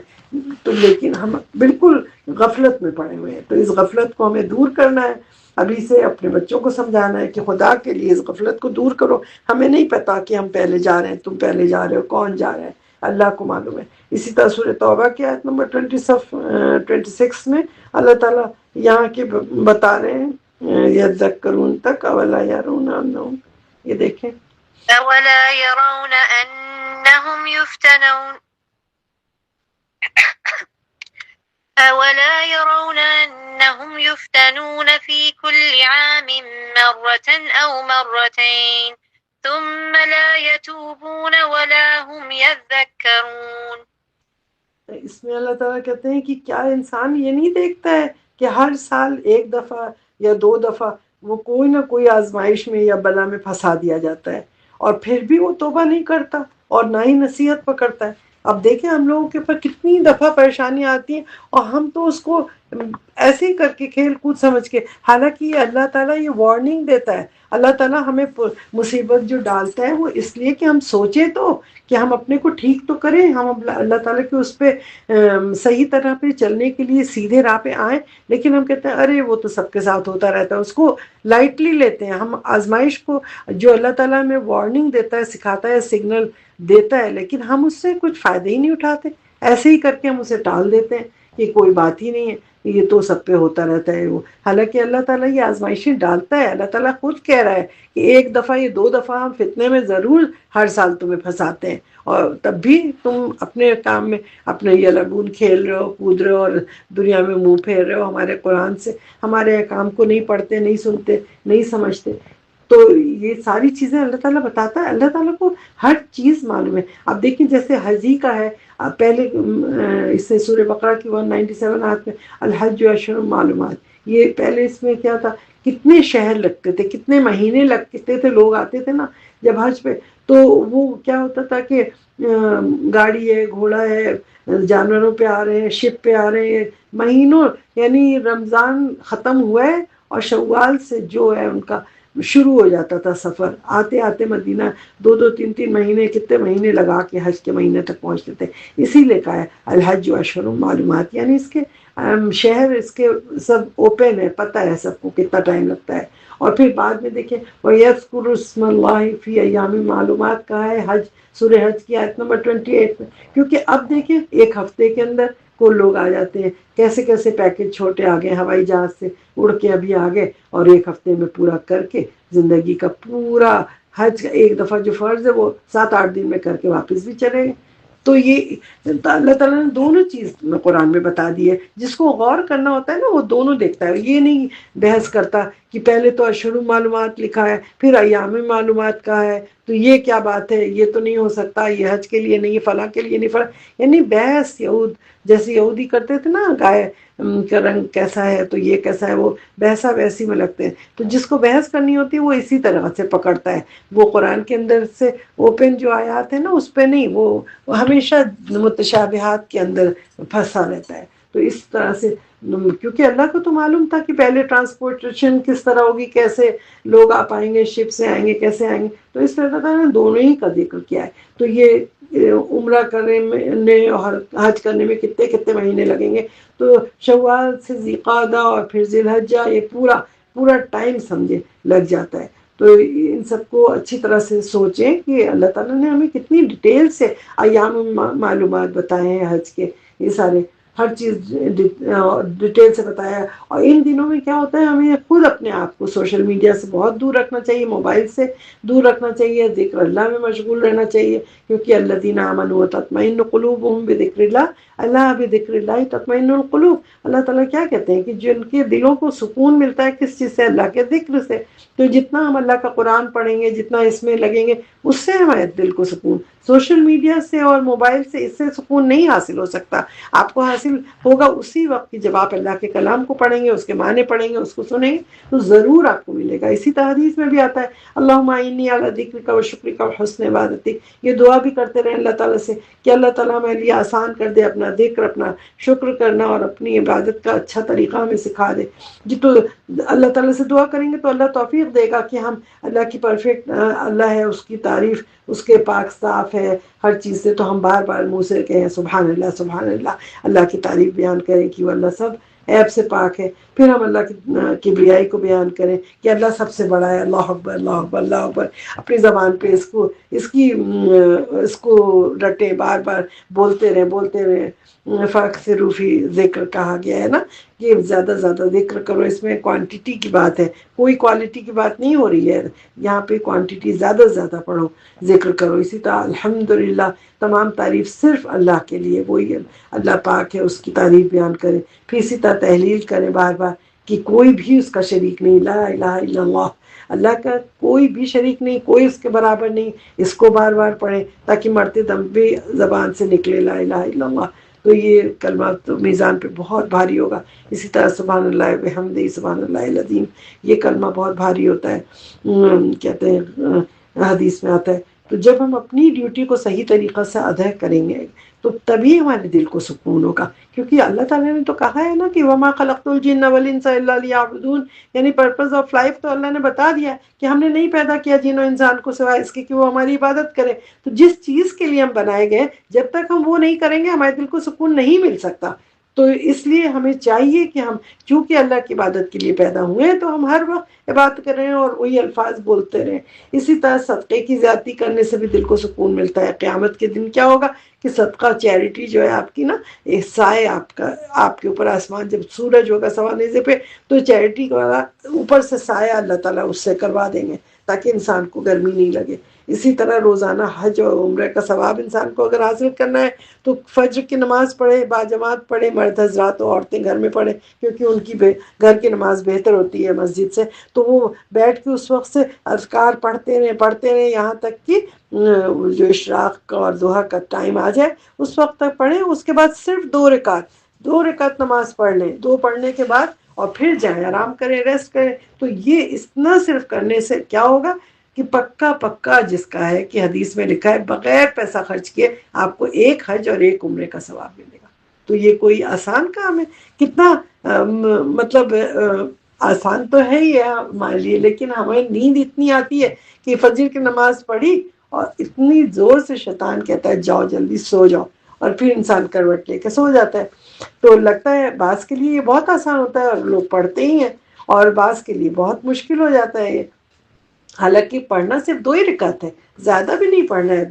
تو لیکن ہم بالکل غفلت میں پڑے ہوئے ہیں. تو اس غفلت کو ہمیں دور کرنا ہے. ابھی سے اپنے بچوں کو سمجھانا ہے کہ خدا کے لیے اس غفلت کو دور کرو. ہمیں نہیں پتا کہ ہم پہلے جا رہے ہیں, تم پہلے جا رہے ہو, کون جا رہا ہے, اللہ کو معلوم ہے. اسی طرح سورہ توبہ کی آیت نمبر 26 میں اللہ تعالیٰ یہاں کے بتا رہے ہیں یذکرون تک اولا یرون انہم, یہ دیکھیں أولا يرون أنهم يفتنون أولا يرون أنهم يفتنون في كل عام مرة أو مرتين ثم لا يتوبون ولا هم يذكرون. اس میں اللہ تعالیٰ کہتے ہیں کہ کیا انسان یہ نہیں دیکھتا ہے کہ ہر سال ایک دفعہ یا دو دفعہ وہ کوئی نہ کوئی آزمائش میں یا بلا میں پھنسا دیا جاتا ہے، اور پھر بھی وہ توبہ نہیں کرتا اور نہ ہی نصیحت پکڑتا ہے۔ اب دیکھیں ہم لوگوں کے اوپر کتنی دفعہ پریشانیاں آتی ہیں اور ہم تو اس کو ایسے ہی کر کے کھیل کود سمجھ کے، حالانکہ یہ اللہ تعالیٰ یہ وارننگ دیتا ہے۔ اللہ تعالیٰ ہمیں مصیبت جو ڈالتا ہے وہ اس لیے کہ ہم سوچیں تو کہ ہم اپنے کو ٹھیک تو کریں، ہم اللہ تعالیٰ کے اس پہ صحیح طرح پہ چلنے کے لیے سیدھے راہ پہ آئیں، لیکن ہم کہتے ہیں ارے وہ تو سب کے ساتھ ہوتا رہتا ہے، اس کو لائٹلی لیتے ہیں ہم۔ آزمائش کو جو اللہ تعالیٰ ہمیں وارننگ دیتا ہے، سکھاتا ہے، سگنل دیتا ہے، لیکن ہم اس سے کچھ فائدہ ہی نہیں اٹھاتے، ایسے ہی کر کے ہم اسے ٹال دیتے ہیں کہ کوئی بات ہی نہیں ہے، یہ تو سب پہ ہوتا رہتا ہے وہ۔ حالانکہ اللہ تعالیٰ یہ آزمائشیں ڈالتا ہے، اللہ تعالیٰ خود کہہ رہا ہے کہ ایک دفعہ یا دو دفعہ ہم فتنے میں ضرور ہر سال تمہیں پھنساتے ہیں، اور تب بھی تم اپنے کام میں اپنے یہ لگون کھیل رہے ہو، کود رہے ہو اور دنیا میں منہ پھیر رہے ہو، ہمارے قرآن سے، ہمارے احکام کو نہیں پڑھتے، نہیں سنتے، نہیں سمجھتے۔ تو یہ ساری چیزیں اللہ تعالیٰ بتاتا ہے، اللہ تعالیٰ کو ہر چیز معلوم ہے۔ اب دیکھیں جیسے حجی کا ہے، پہلے اس سے سورہ بقرہ کی 197 آیت میں الحج اشہر معلومات، یہ پہلے اس میں کیا تھا، کتنے شہر لگتے تھے، کتنے مہینے لگتے تھے، لوگ آتے تھے نا جب حج پہ، تو وہ کیا ہوتا تھا کہ گاڑی ہے، گھوڑا ہے، جانوروں پہ آ رہے ہیں، شپ پہ آ رہے ہیں، مہینوں، یعنی رمضان ختم ہوا ہے اور شوال سے جو ہے ان کا شروع ہو جاتا تھا سفر، آتے آتے مدینہ دو دو تین تین مہینے، کتنے مہینے لگا کے حج کے مہینے تک پہنچتے تھے۔ اسی لیے کہا ہے الحج اشہر معلومات، یعنی اس کے شہر اس کے سب اوپن ہے، پتہ ہے سب کو کتنا ٹائم لگتا ہے۔ اور پھر بعد میں دیکھیں وَيَذْكُرُ اسْمَ اللَّهِ فِي أَيَّامٍ معلومات کہا ہے حج، سورہ حج کی آیت نمبر 28 میں، کیونکہ اب دیکھیں ایک ہفتے کے اندر کو لوگ آ جاتے ہیں، کیسے کیسے پیکج چھوٹے آ گئے، ہوائی جہاز سے اڑ کے ابھی آ گئے اور ایک ہفتے میں پورا کر کے زندگی کا پورا حج ایک دفعہ جو فرض ہے وہ 7-8 دن میں کر کے واپس بھی چلے گئے۔ تو یہ اللہ تعالیٰ نے دونوں چیز میں قرآن میں بتا دی ہے، جس کو غور کرنا ہوتا ہے نا وہ دونوں دیکھتا ہے، یہ نہیں بحث کرتا کہ پہلے تو اشہر معلومات لکھا ہے پھر ایام معلومات کا ہے، تو یہ کیا بات ہے، یہ تو نہیں ہو سکتا، یہ حج کے لیے نہیں، فلاں کے لیے نہیں، فلاں، یعنی بحث یہود جیسے یہودی کرتے تھے نا، گائے کا رنگ کیسا ہے تو یہ کیسا ہے، وہ بحثا ویسی میں لگتے ہیں۔ تو جس کو بحث کرنی ہوتی ہے وہ اسی طرح سے پکڑتا ہے، وہ قرآن کے اندر سے اوپن جو آیات ہیں نا اس پہ نہیں، وہ ہمیشہ متشابہات کے اندر پھنسا رہتا ہے۔ تو اس طرح سے کیونکہ اللہ کو تو معلوم تھا کہ پہلے ٹرانسپورٹیشن کس طرح ہوگی، کیسے لوگ آ پائیں گے، شپ سے آئیں گے، کیسے آئیں گے، تو اس طرح اللہ نے دونوں ہی کا ذکر کیا ہے۔ تو یہ عمرہ کرنے اور حج کرنے میں کتنے کتنے مہینے لگیں گے، تو شوال سے ذی-قعدہ اور پھر ذی الحجہ، یہ پورا ٹائم سمجھے لگ جاتا ہے۔ تو ان سب کو اچھی طرح سے سوچیں کہ اللہ تعالیٰ نے ہمیں کتنی ڈیٹیل سے ایام معلومات بتائے ہیں حج کے، یہ سارے ہر چیز ڈیٹیل سے بتایا ہے۔ اور ان دنوں میں کیا ہوتا ہے، ہمیں خود اپنے آپ کو سوشل میڈیا سے بہت دور رکھنا چاہیے، موبائل سے دور رکھنا چاہیے، ذکر اللہ میں مشغول رہنا چاہیے، کیونکہ الذین آمنوا وتطمئن قلوبهم بذکر اللہ، اللہ بذکر اللہ تطمئن القلوب۔ اللہ تعالیٰ کیا کہتے ہیں کہ جن کے دلوں کو سکون ملتا ہے کس چیز سے، اللہ کے ذکر سے۔ تو جتنا ہم اللہ کا قرآن پڑھیں گے، جتنا اس میں لگیں گے، اس سے ہمارے دل کو سکون، سوشل میڈیا سے اور موبائل سے اس سے سکون نہیں حاصل ہو سکتا۔ آپ کو حاصل ہوگا اسی وقت کہ جب آپ اللہ کے کلام کو پڑھیں گے، اس کے معنی پڑھیں گے، اس کو سنیں گے، تو ضرور آپ کو ملے گا۔ اسی طرح حدیث میں بھی آتا ہے اللہم اعنی علی ذکرک و شکرک و حسن عبادتک، یہ دعا بھی کرتے رہیں اللہ تعالیٰ سے کہ اللہ تعالیٰ ہمیں لیے آسان کر دے اپنا ذکر، اپنا شکر کرنا اور اپنی عبادت کا اچھا طریقہ ہمیں سکھا دے۔ جی تو اللہ تعالیٰ سے دعا کریں گے تو اللہ توفیق دے گا کہ ہم اللہ کی پرفیکٹ اللہ ہے، اس کی تعریف، اس کے پاک صاف ہے ہر چیز سے، تو ہم بار بار منہ سے کہیں سبحان اللہ سبحان اللہ، اللہ کی تعریف بیان کریں کہ وہ اللہ سب عیب سے پاک ہے۔ پھر ہم اللہ کی کبریائی کو بیان کریں کہ اللہ سب سے بڑا ہے، اللہ اکبر اللہ اکبر اللہ اکبر، اپنی زبان پہ اس کو رٹیں، بار بار بولتے رہیں۔ فرق سے روفی ذکر کہا گیا ہے نا کہ زیادہ زیادہ ذکر کرو، اس میں کوانٹیٹی کی بات ہے، کوئی کوالٹی کی بات نہیں ہو رہی ہے یہاں پہ، کوانٹیٹی زیادہ سے زیادہ پڑھو، ذکر کرو۔ اسی طرح الحمدللہ، تمام تعریف صرف اللہ کے لیے، وہی اللہ پاک ہے، اس کی تعریف بیان کریں۔ پھر اسی طرح تحلیل کریں بار بار کہ کوئی بھی اس کا شریک نہیں، لا الہ الا اللہ، اللہ کا کوئی بھی شریک نہیں، کوئی اس کے برابر نہیں، اس کو بار بار پڑھیں تاکہ مرتے دم بھی زبان سے نکلے لا الہ الا اللہ۔ تو یہ کلمہ تو میزان پہ بہت بھاری ہوگا. اسی طرح سبحان اللہ بحمدہ سبحان اللہ العظیم، یہ کلمہ بہت بھاری ہوتا ہے. کہتے ہیں حدیث میں آتا ہے. تو جب ہم اپنی ڈیوٹی کو صحیح طریقہ سے ادا کریں گے تو تبھی ہمارے دل کو سکون ہوگا. کیونکہ اللہ تعالیٰ نے تو کہا ہے نا کہ وما خلقت الجن والانس الا لیعبدون، یعنی پرپز آف لائف تو اللہ نے بتا دیا کہ ہم نے نہیں پیدا کیا جن و انسان کو سوائے اس کے کہ وہ ہماری عبادت کرے. تو جس چیز کے لیے ہم بنائے گئے جب تک ہم وہ نہیں کریں گے ہمارے دل کو سکون نہیں مل سکتا. تو اس لیے ہمیں چاہیے کہ ہم چونکہ اللہ کی عبادت کے لیے پیدا ہوئے ہیں تو ہم ہر وقت عبادت کریں اور وہی الفاظ بولتے رہیں. اسی طرح صدقے کی زیادتی کرنے سے بھی دل کو سکون ملتا ہے. قیامت کے دن کیا ہوگا کہ صدقہ چیریٹی جو ہے آپ کی نا، ایک سائے آپ کے اوپر آسمان جب سورج ہوگا سوا نیزے پہ تو چیریٹی والا اوپر سے سایہ اللہ تعالیٰ اس سے کروا دیں گے تاکہ انسان کو گرمی نہیں لگے. اسی طرح روزانہ حج اور عمرہ کا ثواب انسان کو اگر حاصل کرنا ہے تو فجر کی نماز پڑھے، باجماعت پڑھے، مرد حضرات اور عورتیں گھر میں پڑھیں کیونکہ ان کی گھر کی نماز بہتر ہوتی ہے مسجد سے. تو وہ بیٹھ کے اس وقت سے اذکار پڑھتے رہیں یہاں تک کہ جو اشراق اور ضحیٰ کا ٹائم آ جائے اس وقت تک پڑھیں. اس کے بعد صرف 2 رکعت نماز پڑھ لیں. 2 پڑھنے کے بعد اور پھر جائیں آرام کریں، ریسٹ کریں. تو یہ اتنا صرف کرنے سے کیا ہوگا کہ پکا جس کا ہے کہ حدیث میں لکھا ہے بغیر پیسہ خرچ کیے آپ کو 1 حج اور 1 عمرے کا ثواب ملے گا. تو یہ کوئی آسان کام ہے؟ کتنا مطلب آسان تو ہے ہی ہے ہمارے لیے، لیکن ہمیں نیند اتنی آتی ہے کہ فجر کی نماز پڑھی اور اتنی زور سے شیطان کہتا ہے جاؤ جلدی سو جاؤ، اور پھر انسان کروٹ لے کے سو جاتا ہے. تو لگتا ہے بعض کے لیے یہ بہت آسان ہوتا ہے اور لوگ پڑھتے ہی ہیں، اور بعض کے لیے بہت مشکل ہو جاتا ہے یہ. حالانکہ پڑھنا صرف 2 ہی رکعت ہے، زیادہ بھی نہیں پڑھنا ہے.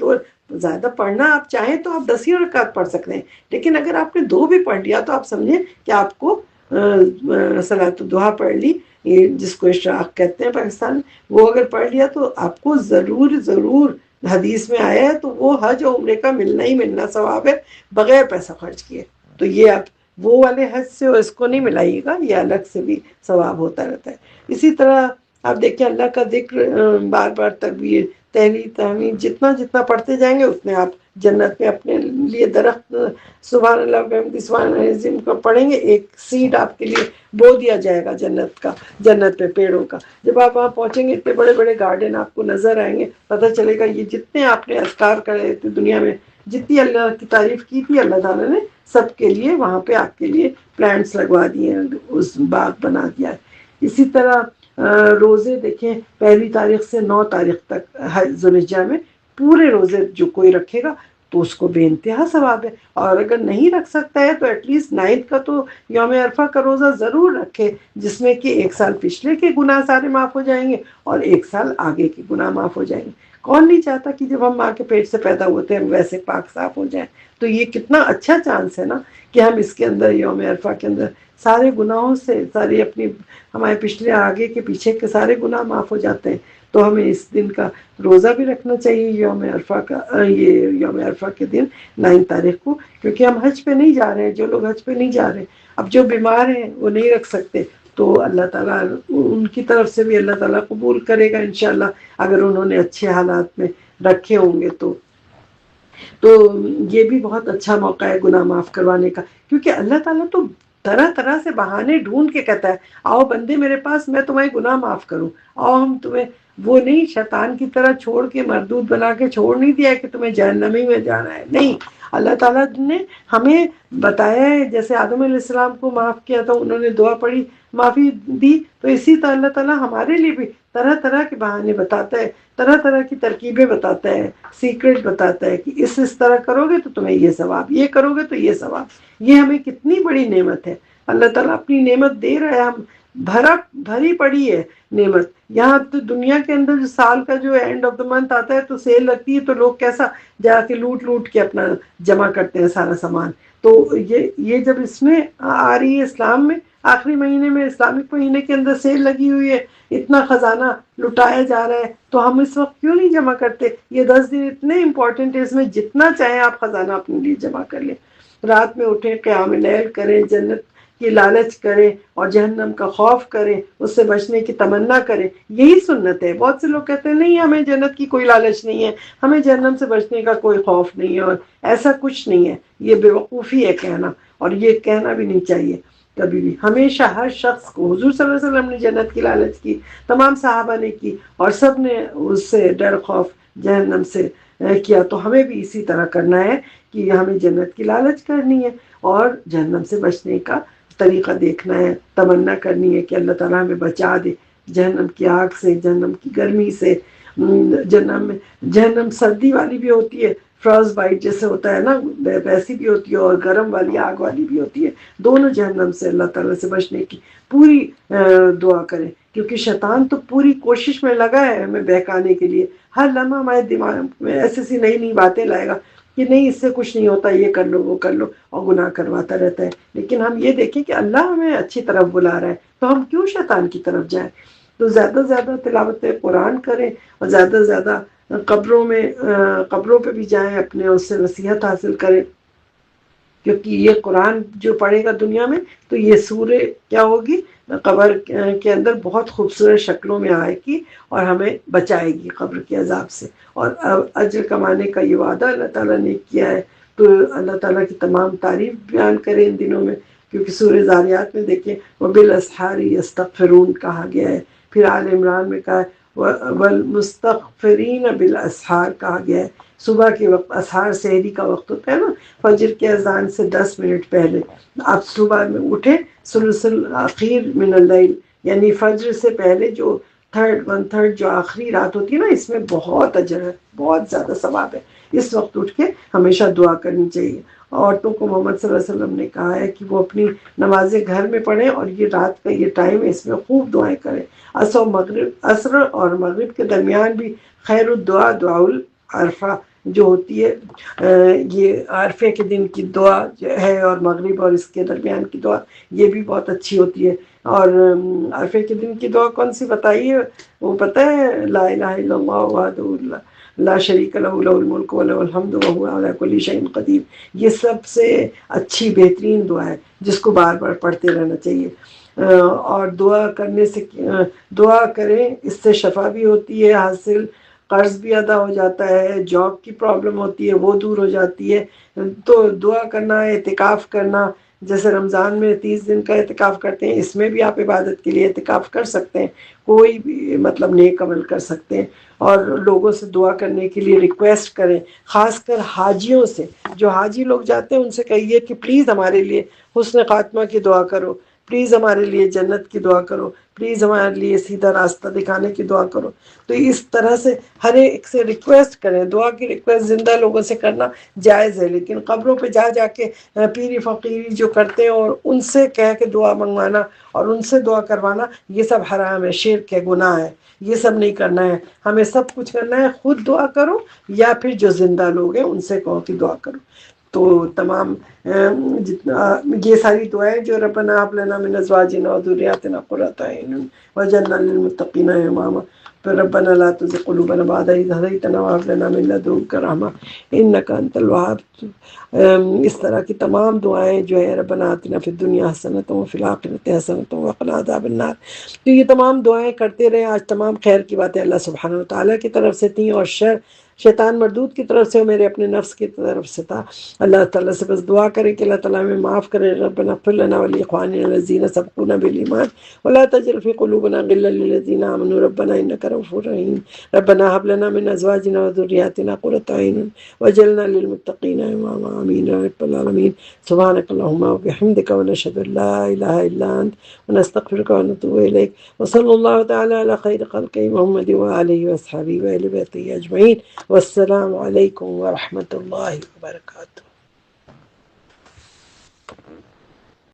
زیادہ پڑھنا آپ چاہیں تو آپ 10 ہی رکعت پڑھ سکتے ہیں، لیکن اگر آپ نے 2 بھی پڑھ لیا تو آپ سمجھیں کہ آپ کو صلاۃ الضحیٰ پڑھ لی، یہ جس کو اشراق کہتے ہیں پاکستان میں، وہ اگر پڑھ لیا تو آپ کو ضرور حدیث میں آیا ہے تو وہ حج اور عمرے کا ملنا ہی ملنا ثواب ہے بغیر پیسہ خرچ کیے. تو یہ آپ وہ والے حج سے اس کو نہیں ملائیے گا، یہ الگ سے بھی ثواب ہوتا رہتا ہے. اسی طرح آپ دیکھیں اللہ کا ذکر بار بار تکبیر تحلیل تحمید جتنا پڑھتے جائیں گے اتنے آپ جنت میں اپنے لیے درخت سبحان اللہ بحمدہ سبحان اللہ العظیم کو پڑھیں گے. ایک سیڈ آپ کے لیے بو دیا جائے گا جنت میں پیڑوں کا. جب آپ وہاں پہنچیں گے اتنے بڑے بڑے گارڈن آپ کو نظر آئیں گے، پتہ چلے گا یہ جتنے آپ نے اذکار کرے تھے دنیا میں، جتنی اللہ کی تعریف کی تھی اللہ تعالیٰ نے سب کے لیے وہاں پہ آپ کے لیے پلانٹس لگوا دیے ہیں، اس باغ بنا دیا ہے. اسی طرح روزے دیکھیں 1 تاریخ سے 9 تاریخ تک ذو الحجہ میں پورے روزے جو کوئی رکھے گا تو اس کو بے انتہا ثواب ہے. اور اگر نہیں رکھ سکتا ہے تو ایٹ لیسٹ 9 کا تو یوم عرفہ کا روزہ ضرور رکھے، جس میں کہ 1 سال پچھلے کے گناہ سارے معاف ہو جائیں گے اور 1 سال آگے کے گناہ معاف ہو جائیں گے. کون نہیں چاہتا کہ جب ہم ماں کے پیٹ سے پیدا ہوتے ہیں ہم ویسے پاک صاف ہو جائیں؟ تو یہ کتنا اچھا چانس ہے نا کہ ہم اس کے اندر یوم عرفہ کے اندر سارے گناہوں سے ساری اپنی ہمارے پچھلے آگے کے پیچھے کے سارے گناہ معاف ہو جاتے ہیں. تو ہمیں اس دن کا روزہ بھی رکھنا چاہیے یوم عرفہ کا، یہ یوم عرفہ کے دن 9 تاریخ کو، کیونکہ ہم حج پہ نہیں جا رہے ہیں. جو لوگ حج پہ نہیں جا رہے اب جو بیمار ہیں وہ نہیں رکھ سکتے تو اللہ تعالیٰ ان کی طرف سے بھی اللہ تعالیٰ قبول کرے گا انشاءاللہ اگر انہوں نے اچھے حالات میں رکھے ہوں گے. تو یہ بھی بہت اچھا موقع ہے گناہ معاف کروانے کا، کیونکہ اللہ تعالیٰ تو طرح طرح سے بہانے ڈھونڈ کے کہتا ہے آؤ بندے میرے پاس میں تمہیں گناہ معاف کروں، آؤ ہم تمہیں وہ نہیں شیطان کی طرح چھوڑ کے مردود بنا کے چھوڑ نہیں دیا کہ تمہیں جہنمی میں جانا ہے. نہیں، اللہ تعالیٰ نے ہمیں بتایا ہے جیسے آدم علیہ السلام کو معاف کیا تھا، انہوں نے دعا پڑھی معافی دی، تو اسی طرح اللہ تعالیٰ ہمارے لیے بھی طرح طرح کے بہانے بتاتا ہے، طرح طرح کی ترکیبیں بتاتا ہے، سیکرٹ بتاتا ہے کہ اس طرح کرو گے تو تمہیں یہ ثواب، یہ کرو گے تو یہ ثواب. یہ ہمیں کتنی بڑی نعمت ہے. اللہ تعالیٰ اپنی نعمت دے رہا ہے، ہم بھری پڑی ہے نعمت. یہاں تو دنیا کے اندر جو سال کا جو اینڈ آف دا منتھ آتا ہے تو سیل لگتی ہے تو لوگ کیسا جا کے لوٹ کے اپنا جمع کرتے ہیں سارا سامان. تو یہ جب اس میں آ رہی ہے اسلام میں آخری مہینے میں اسلامک مہینے کے اندر سیل لگی ہوئی ہے، اتنا خزانہ لٹایا جا رہا ہے، تو ہم اس وقت کیوں نہیں جمع کرتے؟ یہ 10 دن اتنے امپورٹنٹ ہے، اس میں جتنا چاہیں آپ خزانہ اپنے لیے جمع کر لیں. رات میں اٹھیں قیام لیل کریں، جنت کی لالچ کریں اور جہنم کا خوف کریں، اس سے بچنے کی تمنا کریں، یہی سنت ہے۔ بہت سے لوگ کہتے ہیں نہیں ہمیں جنت کی کوئی لالچ نہیں ہے، ہمیں جہنم سے بچنے کا کوئی خوف نہیں ہے، اور ایسا کچھ نہیں ہے، یہ بے وقوفی ہے کہنا، اور یہ کہنا بھی نہیں چاہیے کبھی بھی۔ ہمیشہ ہر شخص کو، حضور صلی اللہ علیہ وسلم نے جنت کی لالچ کی، تمام صحابہ نے کی، اور سب نے اس سے ڈر خوف جہنم سے کیا، تو ہمیں بھی اسی طرح کرنا ہے کہ ہمیں جنت کی لالچ کرنی ہے اور جہنم سے بچنے کا طریقہ دیکھنا ہے، تمنا کرنی ہے کہ اللہ تعالیٰ ہمیں بچا دے جہنم کی آگ سے، جہنم کی گرمی سے۔ جہنم سردی والی بھی ہوتی ہے، فراز بائٹ جیسے ہوتا ہے نا، ویسی بھی ہوتی ہے، اور گرم والی آگ والی بھی ہوتی ہے۔ دونوں جہنم سے اللہ تعالیٰ سے بچنے کی پوری دعا کریں، کیونکہ شیطان تو پوری کوشش میں لگا ہے ہمیں بہکانے کے لیے، ہر لمحہ ہمارے دماغ میں ایسی نئی باتیں لائے گا کہ نہیں اس سے کچھ نہیں ہوتا، یہ کر لو وہ کر لو، اور گناہ کرواتا رہتا ہے۔ لیکن ہم یہ دیکھیں کہ اللہ ہمیں اچھی طرف بلا رہا ہے، تو ہم کیوں شیطان کی طرف جائیں؟ تو زیادہ سے زیادہ تلاوت قرآن کریں، اور زیادہ سے زیادہ قبروں پہ بھی جائیں، اپنے اس سے نصیحت حاصل کریں، کیونکہ یہ قرآن جو پڑھے گا دنیا میں تو یہ سورہ کیا ہوگی، قبر کے اندر بہت خوبصورت شکلوں میں آئے گی اور ہمیں بچائے گی قبر کے عذاب سے، اور اجر کمانے کا یہ وعدہ اللہ تعالیٰ نے کیا ہے۔ تو اللہ تعالیٰ کی تمام تعریف بیان کریں ان دنوں میں، کیونکہ سورہ ذاریات میں دیکھیں وبالاسحار یستغفرون کہا گیا ہے، پھر آل عمران میں کہا ہے والمستغفرین بالاسحار کہا گیا ہے۔ صبح کے وقت، اسحار سحری کا وقت ہوتا ہے نا، فجر کے اذان سے 10 منٹ پہلے آپ صبح میں اٹھیں، ثلث الاخیر من اللیل، یعنی فجر سے پہلے جو 1/3 جو آخری رات ہوتی ہے نا، اس میں بہت اجر ہے، بہت زیادہ ثواب ہے۔ اس وقت اٹھ کے ہمیشہ دعا کرنی چاہیے۔ عورتوں کو محمد صلی اللہ علیہ وسلم نے کہا ہے کہ وہ اپنی نمازیں گھر میں پڑھیں، اور یہ رات کا یہ ٹائم ہے، اس میں خوب دعائیں کریں۔ عصر اور مغرب کے درمیان بھی خیر الدعا دعاء العرفہ جو ہوتی ہے، یہ عرفے کے دن کی دعا جو ہے، اور مغرب اور اس کے درمیان کی دعا یہ بھی بہت اچھی ہوتی ہے۔ اور عرفے کے دن کی دعا کون سی بتائیے؟ وہ پتہ ہے، لا الہ الا اللہ وحدہ لا شریک لہ لہ الملک ولہ الحمد وہو علی کل شیء قدیر، یہ سب سے اچھی بہترین دعا ہے جس کو بار بار پڑھتے رہنا چاہیے۔ اور دعا کرنے سے، دعا کریں، اس سے شفا بھی ہوتی ہے حاصل، قرض بھی ادا ہو جاتا ہے، جاب کی پرابلم ہوتی ہے وہ دور ہو جاتی ہے۔ تو دعا کرنا، اعتکاف کرنا، جیسے رمضان میں 30 دن کا اعتکاف کرتے ہیں، اس میں بھی آپ عبادت کے لیے اعتکاف کر سکتے ہیں، کوئی بھی مطلب نیک عمل کر سکتے ہیں، اور لوگوں سے دعا کرنے کے لیے ریکویسٹ کریں، خاص کر حاجیوں سے، جو حاجی لوگ جاتے ہیں ان سے کہیے کہ پلیز ہمارے لیے حسن خاتمہ کی دعا کرو، پلیز ہمارے لیے جنت کی دعا کرو، پلیز ہمارے لیے سیدھا راستہ دکھانے کی دعا کرو۔ تو اس طرح سے ہر ایک سے ریکویسٹ کریں، دعا کی ریکویسٹ زندہ لوگوں سے کرنا جائز ہے، لیکن قبروں پہ جا کے پیری فقیری جو کرتے ہیں اور ان سے کہہ کے دعا منگوانا اور ان سے دعا کروانا، یہ سب حرام ہے، شرک ہے، گناہ ہے، یہ سب نہیں کرنا ہے۔ ہمیں سب کچھ کرنا ہے، خود دعا کرو یا پھر جو زندہ لوگ ہیں ان سے کہو کہ دعا کرو۔ تو تمام جتنا یہ ساری دعائیں جو ربنا هب لنا من ازواجنا وذرياتنا قرة اعين واجعلنا للمتقين اماما، ربنا لا تزغ قلوبنا بعد إذ هديتنا وهب لنا من لدنك رحمة إنك أنت الوهاب۔ اس طرح کی تمام دعائیں جو ہے ربنا آتنا فی الدنیا حسنۃ وفی الآخرۃ حسنۃ وقنا عذاب النار، تو یہ تمام دعائیں کرتے رہیں۔ آج تمام خیر کی باتیں اللہ سبحانہ وتعالیٰ کی طرف سے تھیں، اور شیطان مردود کی طرف سے، میرے اپنے نفس کی طرف سے تھا۔ اللہ تعالیٰ سے بس دعا کریں کہ اللہ تعالیٰ ہمیں معاف کرے۔ ربنا اغفر لنا ولإخواننا الذين سبقونا بالإيمان ولا تجعل في قلوبنا غلا للذين آمنوا ربنا إنك رؤوف رحيم، ربنا هب لنا من أزواجنا وذرياتنا قرة أعين واجعلنا للمتقين إماما، آمين يا رب العالمين۔ سبحانك اللهم وبحمدك ونشهد أن لا إله إلا أنت ونستغفرك ونتوب إليك، وصلى الله تعالى على خير خلقه محمد وآله وأصحابه وأهل بيته أجمعين، والسلام عليكم ورحمة الله وبركاته۔